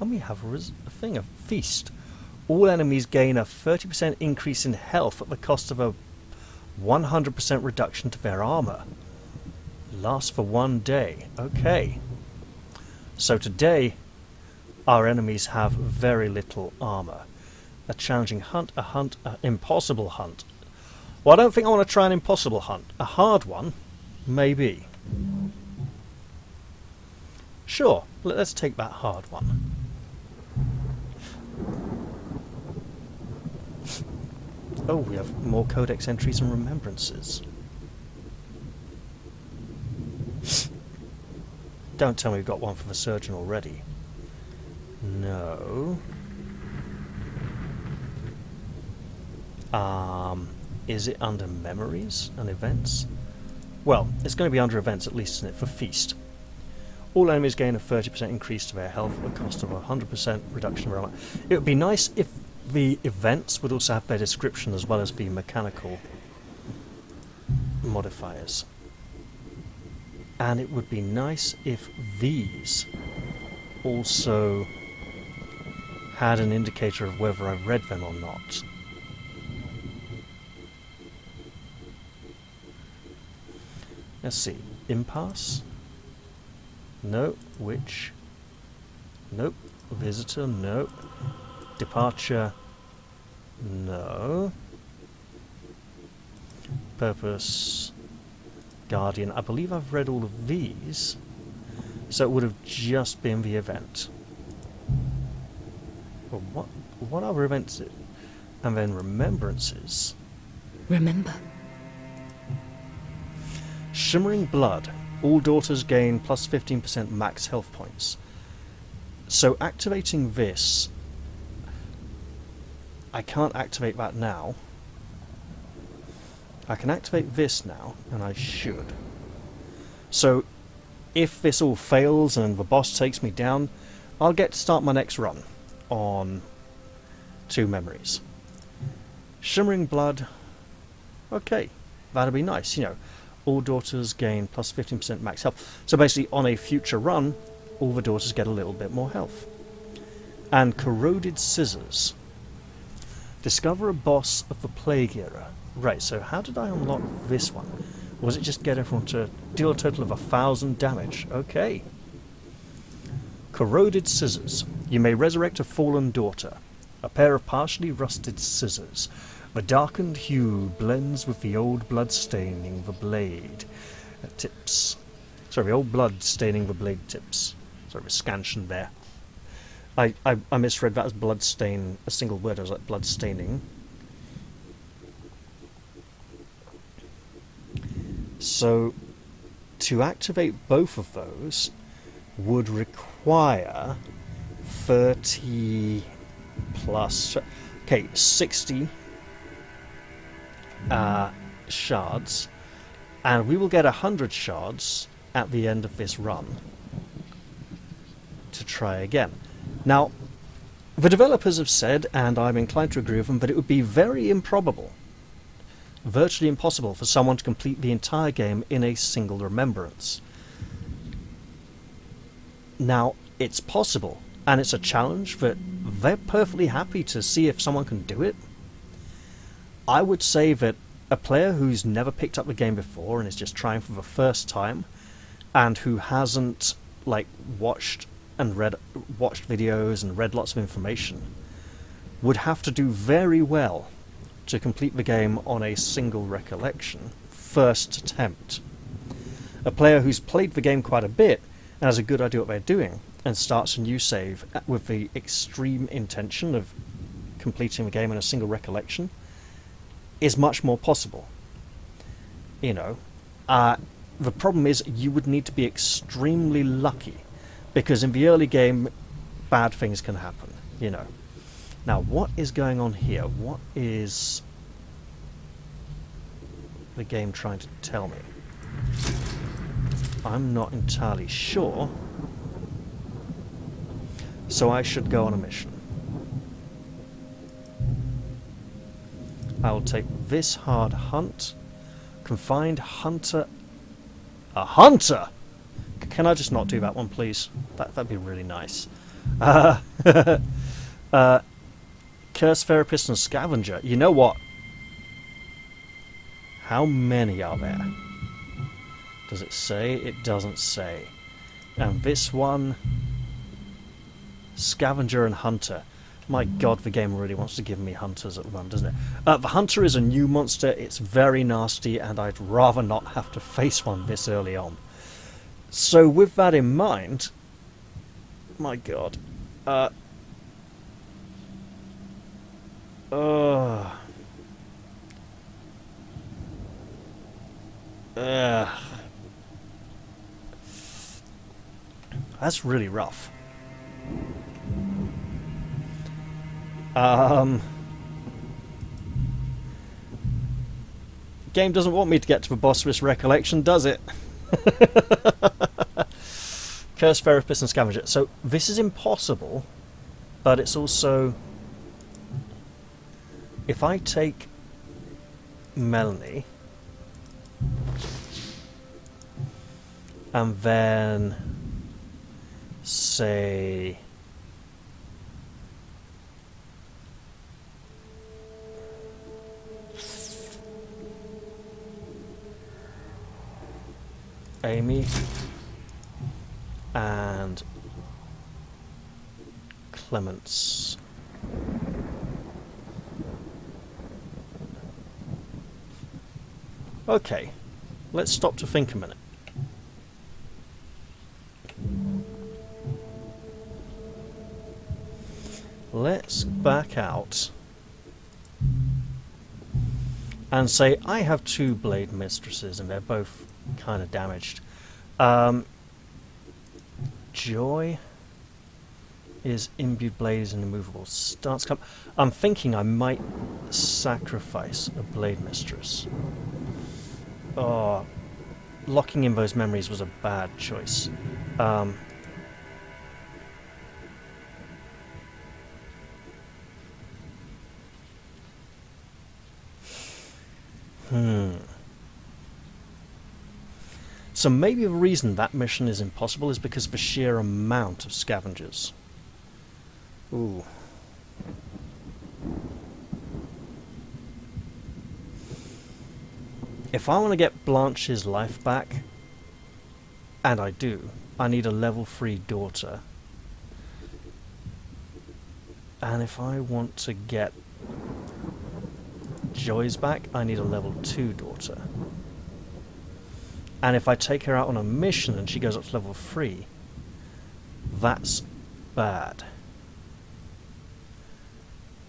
And we have a thing, a feast. All enemies gain a 30% increase in health at the cost of a 100% reduction to their armor. Lasts for 1 day. Okay. So today, our enemies have very little armor. A challenging hunt, an impossible hunt. Well, I don't think I want to try an impossible hunt. A hard one? Maybe. Sure, let's take that hard one. Oh, we have more codex entries and remembrances. Don't tell me we've got one for the surgeon already. No. Is it under memories and events? Well, it's going to be under events at least, isn't it, for feast. All enemies gain a 30% increase to their health at the cost of a 100% reduction of armor. It would be nice if the events would also have their description as well as the mechanical modifiers. And it would be nice if these also had an indicator of whether I've read them or not. Let's see. Impasse? No. Witch? Nope. Visitor? No. Departure? No. Purpose? Guardian? I believe I've read all of these. So it would have just been the event. Well, what other events? And then remembrances. Remember. Shimmering Blood. All daughters gain plus 15% max health points. So activating this... I can't activate that now. I can activate this now, and I should. So, if this all fails and the boss takes me down, I'll get to start my next run on 2 memories. Shimmering Blood, okay, that'd be nice, you know. All daughters gain plus 15% max health. So basically, on a future run, all the daughters get a little bit more health. And Corroded Scissors. Discover a boss of the Plague Era. Right, so how did I unlock this one? Was it just get everyone to deal a total of 1,000 damage? Okay. Corroded Scissors. You may resurrect a fallen daughter. A pair of partially rusted scissors. The darkened hue blends with the old blood staining the blade tips. Sorry, the old blood staining the blade tips. Sorry, the scansion there. I misread that as blood stain, a single word. I was like blood staining. So, to activate both of those would require 30 plus... Okay, 60 shards, and we will get 100 shards at the end of this run to try again. Now, the developers have said, and I'm inclined to agree with them, that it would be very improbable, virtually impossible, for someone to complete the entire game in a single remembrance. Now, it's possible, and it's a challenge that they're perfectly happy to see if someone can do it. I would say that a player who's never picked up the game before and is just trying for the first time, and who hasn't watched videos and read lots of information, would have to do very well to complete the game on a single recollection, first attempt. A player who's played the game quite a bit and has a good idea what they're doing, and starts a new save with the extreme intention of completing the game in a single recollection, is much more possible. You know, the problem is you would need to be extremely lucky, because in the early game, bad things can happen, you know. Now, what is going on here? What is the game trying to tell me? I'm not entirely sure. So I should go on a mission. I will take this hard hunt. Confined hunter. A hunter! Can I just not do that one, please? That'd be really nice. Curse Therapist and Scavenger. You know what? How many are there? Does it say? It doesn't say. And this one... Scavenger and Hunter. My god, the game really wants to give me hunters at the moment, doesn't it? The hunter is a new monster. It's very nasty, and I'd rather not have to face one this early on. So with that in mind... My god. That's really rough. Game doesn't want me to get to the boss of this recollection, does it? Curse Therapist and Scavenger. So this is impossible, but it's also... If I take Melanie and then say Amy and Clements. Okay, let's stop to think a minute. Let's back out and say I have 2 blade mistresses and they're both kind of damaged. Joy is imbued blades and immovable stance. I'm thinking I might sacrifice a blade mistress. Oh, locking in those memories was a bad choice. So maybe the reason that mission is impossible is because of the sheer amount of scavengers. Ooh. If I want to get Blanche's life back, and I do, I need a level 3 daughter. And if I want to get Joy's back, I need a level 2 daughter. And if I take her out on a mission and she goes up to level 3, that's bad.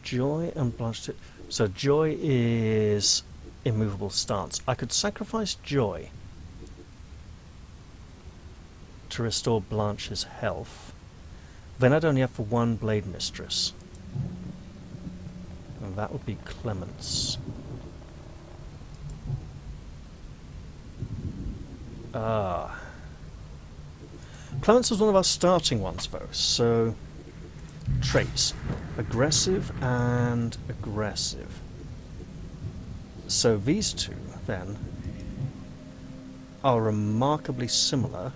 Joy and Blanche... So Joy is immovable stance. I could sacrifice Joy to restore Blanche's health. Then I'd only have for one Blade Mistress. And that would be Clemence. Clemence was one of our starting ones though, so traits. Aggressive and aggressive. So these two then are remarkably similar.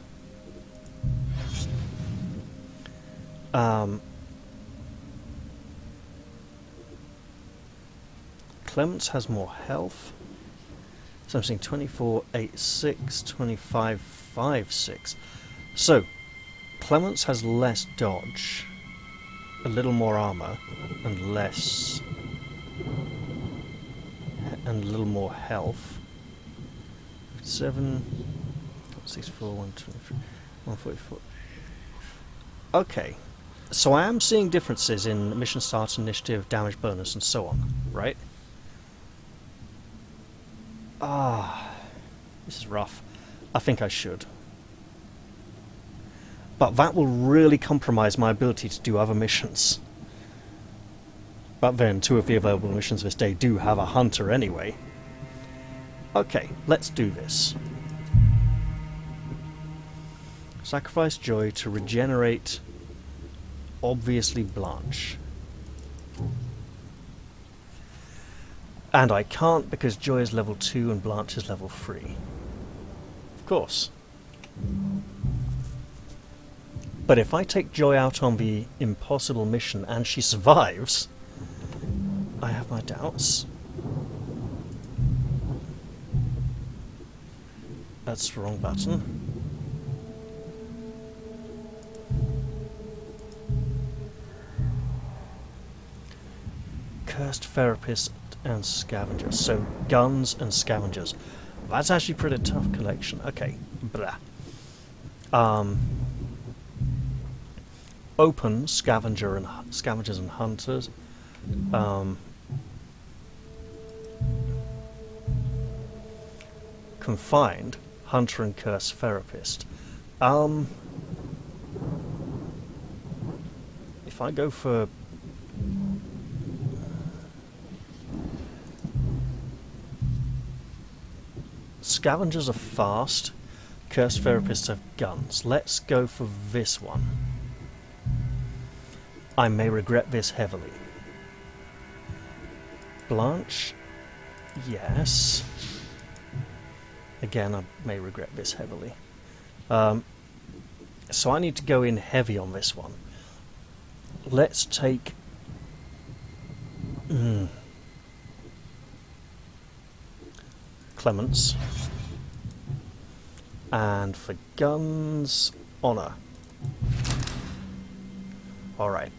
Clemence has more health. So I'm seeing 24, 8, 6, 25, 5, 6. So, Clemence has less dodge, a little more armor, and less... and a little more health. 7, 64, 123, 144. Okay, so I am seeing differences in mission start, initiative, damage bonus, and so on, right? This is rough. I think I should. But that will really compromise my ability to do other missions. But then, 2 of the available missions this day do have a hunter anyway. Okay, let's do this. Sacrifice Joy to regenerate, obviously, Blanche. And I can't because Joy is level 2 and Blanche is level 3. Of course. But if I take Joy out on the impossible mission and she survives, I have my doubts. That's the wrong button. Cursed Therapist and Scavengers. So, guns and scavengers. That's actually a pretty tough collection. Okay. Blah. Open scavengers and hunters. Confined hunter and curse therapist. If I go for scavengers are fast, curse therapists have guns. Let's go for this one. I may regret this heavily. Blanche? Yes. Again, I may regret this heavily. So I need to go in heavy on this one. Let's take... Clemence. And for guns, Honor. Alright.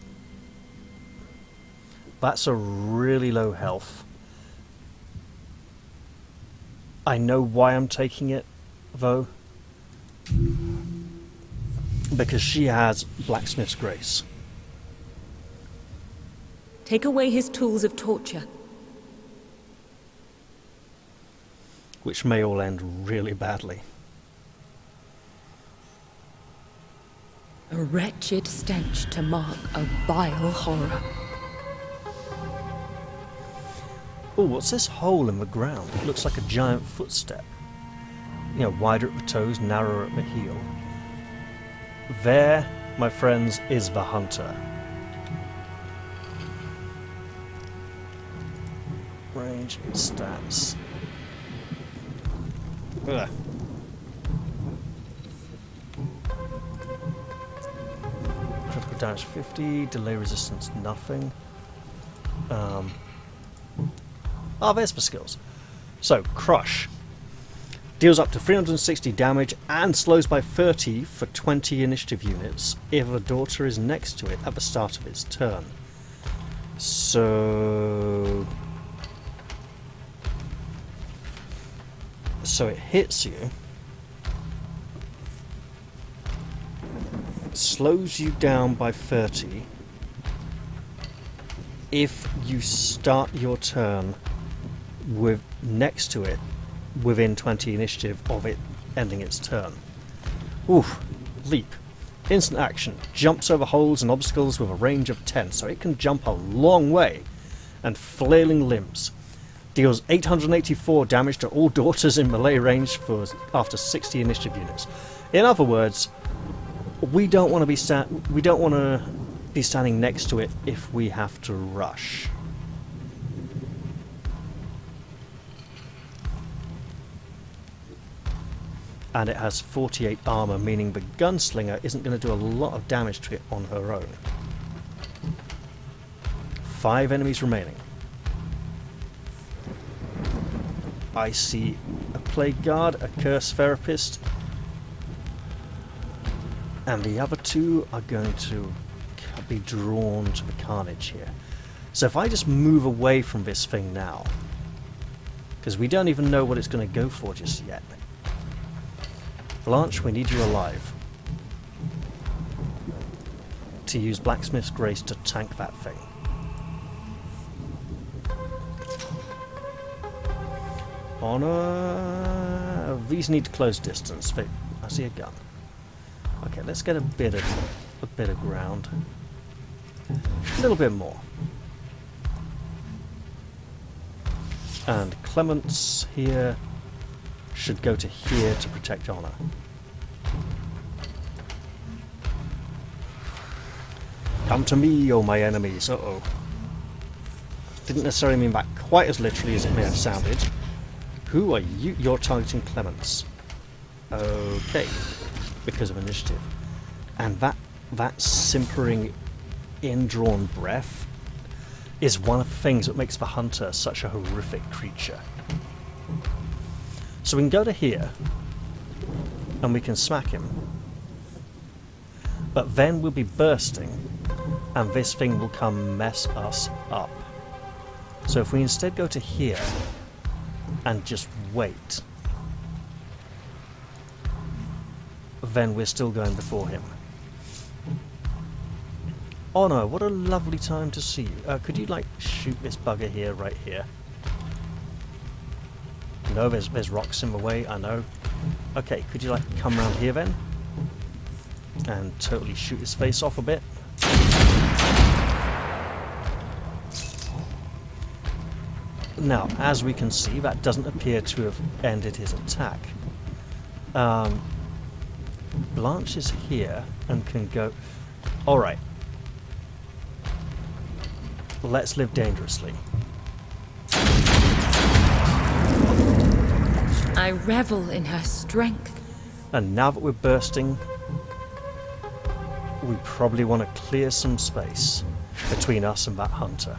That's a really low health. I know why I'm taking it, though. Because she has Blacksmith's Grace. Take away his tools of torture. Which may all end really badly. A wretched stench to mark a vile horror. Oh, what's this hole in the ground? It looks like a giant footstep. you know, wider at the toes, narrower at the heel. There, my friends, is the hunter. Range, stats. Ugh. Critical damage 50, delay resistance nothing. There's the skills. So, Crush. Deals up to 360 damage and slows by 30 for 20 initiative units if a daughter is next to it at the start of its turn. So it hits you, slows you down by 30 if you start your turn with next to it within 20 initiative of it ending its turn. Oof. Leap. Instant action. Jumps over holes and obstacles with a range of 10, so it can jump a long way. And flailing limbs. Deals 884 damage to all daughters in melee range after 60 initiative units. In other words, we don't want to be standing next to it if we have to rush. And it has 48 armor, meaning the gunslinger isn't going to do a lot of damage to it on her own. 5 enemies remaining. I see a plague guard, a curse therapist, and the other 2 are going to be drawn to the carnage here. So if I just move away from this thing now, because we don't even know what it's going to go for just yet. Blanche, we need you alive to use Blacksmith's Grace to tank that thing. Honor. These need close distance. I see a gun. Okay, let's get a bit of ground. A little bit more. And Clements here should go to here to protect honor. Come to me, oh my enemies. Uh-oh. Didn't necessarily mean that quite as literally as it may have sounded. Who are you? You're targeting Clements. Okay. Because of initiative. And that simpering, indrawn breath is one of the things that makes the hunter such a horrific creature. So we can go to here, and we can smack him. But then we'll be bursting, and this thing will come mess us up. So if we instead go to here, and just wait, then we're still going before him. Oh no, what a lovely time to see you. Could you, like, shoot this bugger here, right here? No, there's rocks in the way, I know. Okay, could you, like, come around here then? And totally shoot his face off a bit? Now, as we can see, that doesn't appear to have ended his attack. Blanche is here and can go... Alright. Let's live dangerously. I revel in her strength. And now that we're bursting, we probably want to clear some space between us and that hunter.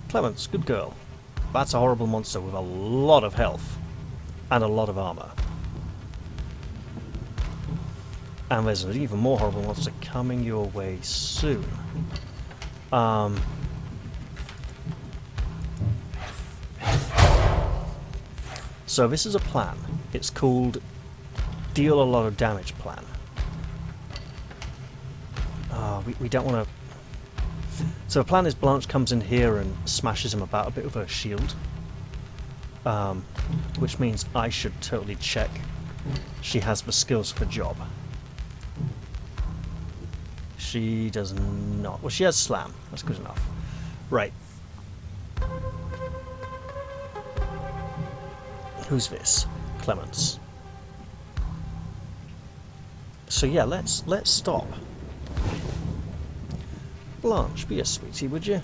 Clements, good girl. That's a horrible monster with a lot of health and a lot of armor. And there's an even more horrible monster coming your way soon. So this is a plan. It's called Deal a Lot of Damage plan. We don't want to... So the plan is Blanche comes in here and smashes him about a bit with her shield. Which means I should totally check she has the skills for the job. She does not. Well, she has slam. That's good enough. Right. Who's this? Clemens. So yeah, let's stop. Blanche, be a sweetie, would you?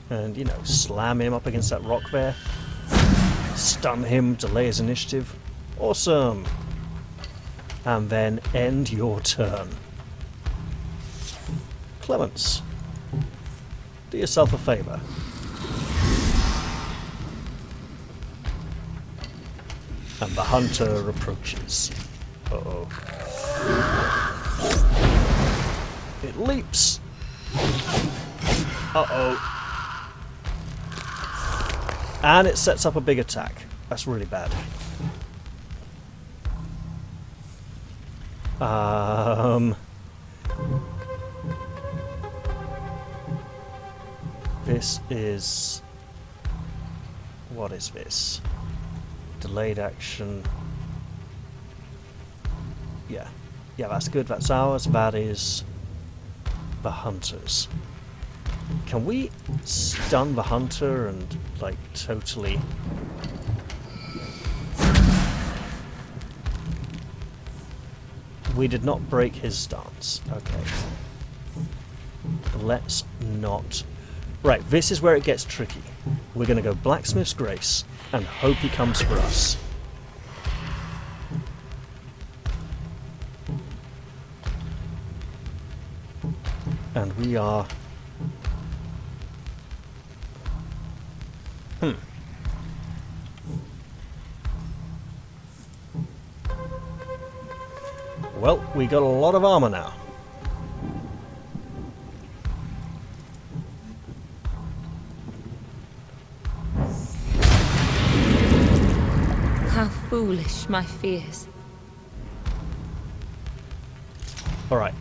And, you know, slam him up against that rock there. Stun him, delay his initiative. Awesome! And then end your turn. Clemens, do yourself a favour. And the hunter approaches. Uh-oh. It leaps! Uh-oh. And it sets up a big attack. That's really bad. This is... What is this? Delayed action. Yeah. Yeah, that's good. That's ours. That is the hunter's. Can we stun the hunter and, like, totally... We did not break his stance. Okay. Let's not... Right, this is where it gets tricky. We're going to go Blacksmith's Grace and hope he comes for us. And we are... Well, we got a lot of armor now. How foolish my fears. Alright.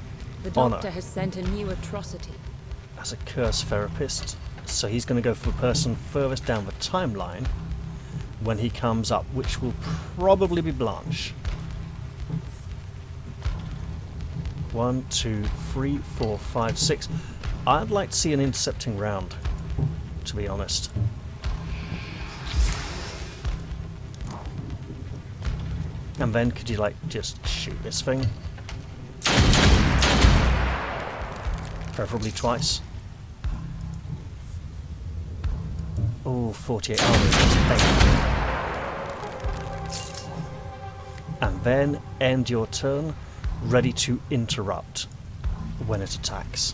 The Honor. doctor has sent a new atrocity. As a curse therapist, so he's going to go for the person furthest down the timeline when he comes up, which will probably be Blanche. 1, 2, 3, 4, 5, 6. I'd like to see an intercepting round, to be honest. And then could you, like, just shoot this thing? Preferably twice. Oh, 48 armor is just painful. And then end your turn, ready to interrupt when it attacks.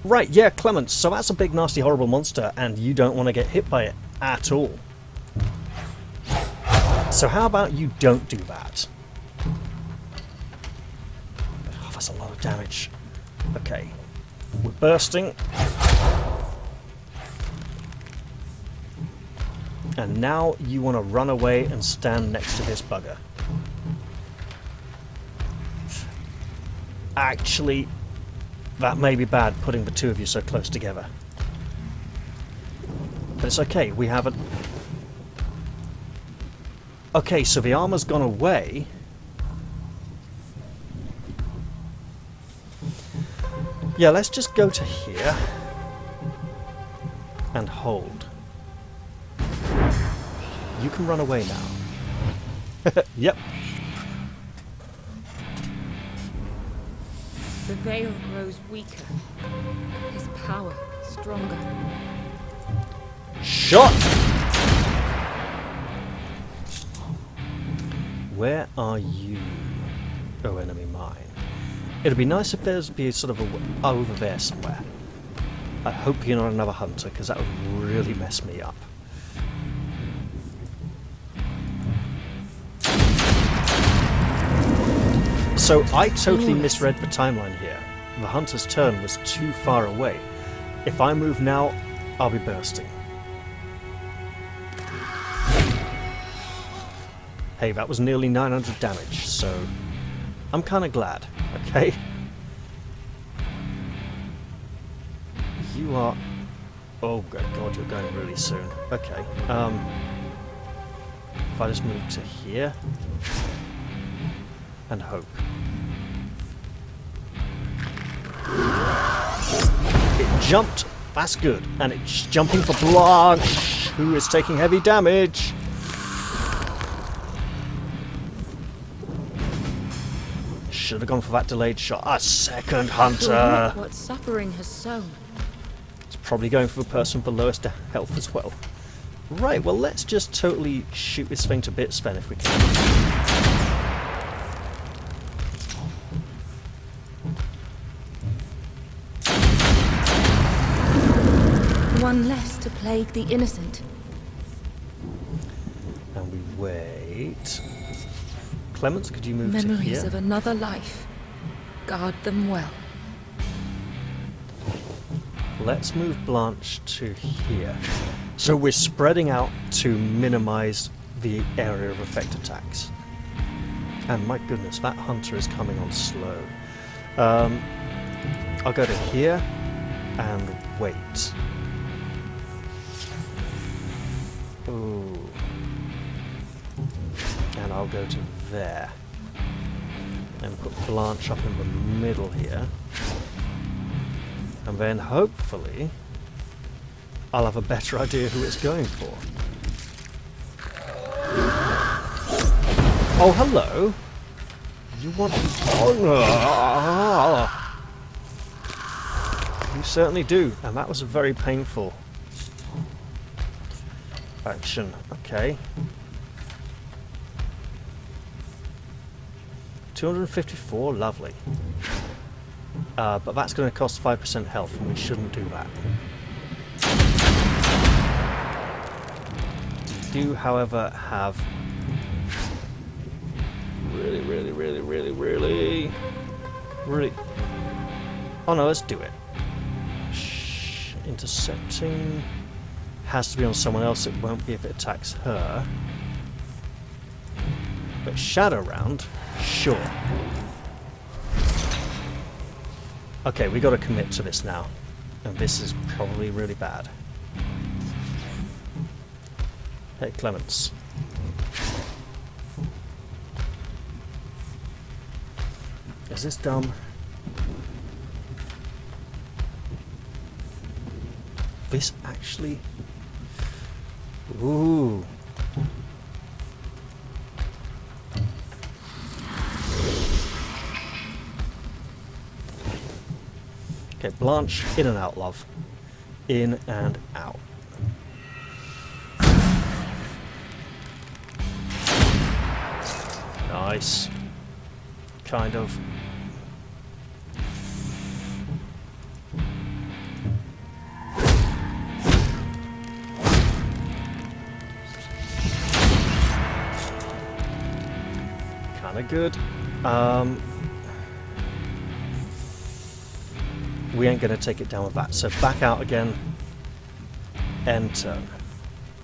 Right, yeah, Clemens, so that's a big, nasty, horrible monster, and you don't want to get hit by it at all. So how about you don't do that? Oh, that's a lot of damage. Okay, we're bursting. And now you want to run away and stand next to this bugger. Actually, that may be bad, putting the two of you so close together. But it's okay, we haven't... Okay, so the armor's gone away. Yeah, let's just go to here. And hold. You can run away now. Yep. The veil grows weaker. His power stronger. Shot! Where are you, oh enemy mine? It'd be nice if there's be sort of a over there somewhere. I hope you're not another hunter, because that would really mess me up. So I totally misread the timeline here. The hunter's turn was too far away. If I move now, I'll be bursting. Hey, that was nearly 900 damage, so I'm kind of glad, okay? You are... Oh, good God, you're going really soon. Okay, if I just move to here and hope. It jumped That's good. And it's jumping for Blanche, who is taking heavy damage. Should have gone for that delayed shot. A second hunter. What suffering has sown. It's probably going for the person with the lowest health as well. Right, well, let's just totally shoot this thing to bits then if we can. One less to plague the innocent. And we wait. Clemens, could you move to Memories here? of another life. Guard them well. Let's move Blanche to here. So we're spreading out to minimize the area of effect attacks. And my goodness, that hunter is coming on slow. I'll go to here and wait. Ooh. And I'll go to there. And put Blanche up in the middle here. And then hopefully I'll have a better idea who it's going for. Oh, hello. You want... Oh, you certainly do. And that was a very painful action. Okay. 254, lovely. But that's going to cost 5% health, and we shouldn't do that. We do, however, have really... Oh no, let's do it. Intercepting has to be on someone else. It won't be if it attacks her. But Shadow Round, sure. Okay, we got to commit to this now, and this is probably really bad. Hey, Clemens. Is this dumb? This actually... Ooh. Okay, Blanche, in and out, love. In and out. Nice. Kind of. Kinda good. We ain't gonna take it down with that. So back out again. End turn.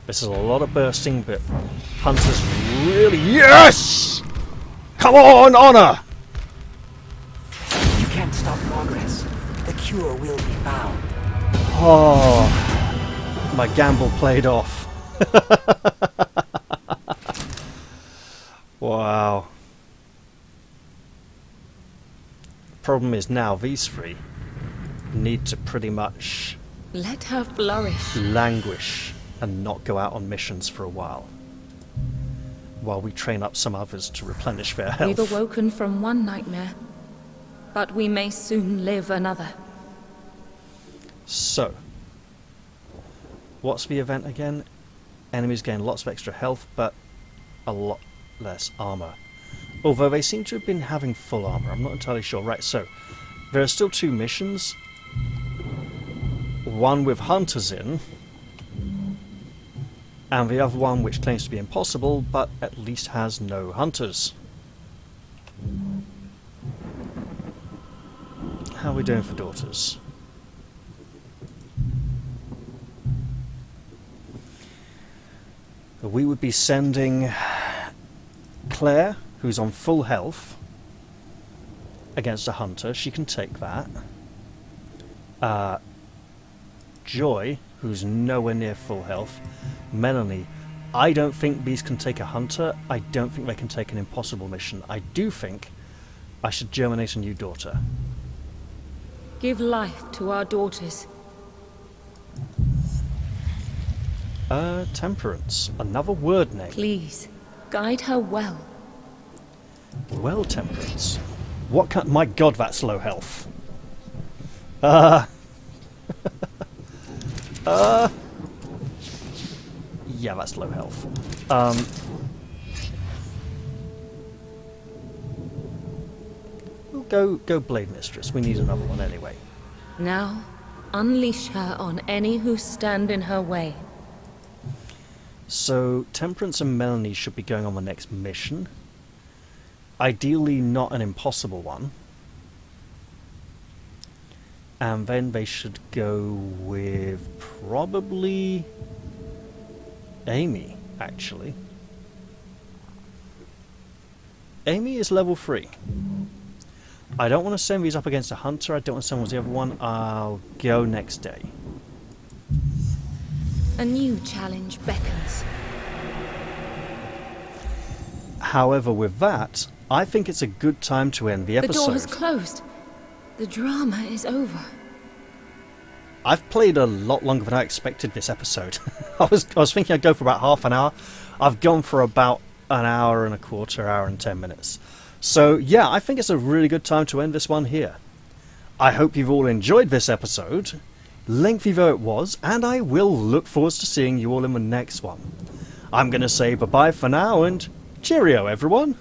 This is a lot of bursting, but Hunter's really... Yes! Come on, Honor! You can't stop progress. The cure will be found. Oh, my gamble played off. Wow. Problem is now these three need to pretty much Let her flourish. languish and not go out on missions for a while we train up some others to replenish their health. We've awoken from one nightmare, but we may soon live another. So, what's the event again? Enemies gain lots of extra health, but a lot less armor. Although they seem to have been having full armor, I'm not entirely sure. Right, so there are still two missions. One with hunters in, and the other one which claims to be impossible, but at least has no hunters. How are we doing for daughters? We would be sending Claire, who's on full health, against a hunter. She can take that. Joy, who's nowhere near full health. Melanie, I don't think these can take a hunter. I don't think they can take an impossible mission. I do think I should germinate a new daughter. Give life to our daughters. Temperance. Another word name. Please, guide her well. Well, Temperance. What kind... My god, that's low health. Yeah, that's low health. We'll go Blade Mistress. We need another one anyway. Now, unleash her on any who stand in her way. So, Temperance and Melanie should be going on the next mission. Ideally not an impossible one. And then they should go with probably Amy, actually. Amy is level 3. I don't want to send these up against a hunter. I don't want to send one with the other one. I'll go next day. A new challenge beckons. However, with that, I think it's a good time to end the The episode. door has closed. The drama is over. I've played a lot longer than I expected this episode. I was thinking I'd go for about half an hour. I've gone for about an hour and a quarter, hour and 10 minutes. So yeah, I think it's a really good time to end this one here. I hope you've all enjoyed this episode, lengthy though it was, and I will look forward to seeing you all in the next one. I'm going to say bye-bye for now and cheerio everyone.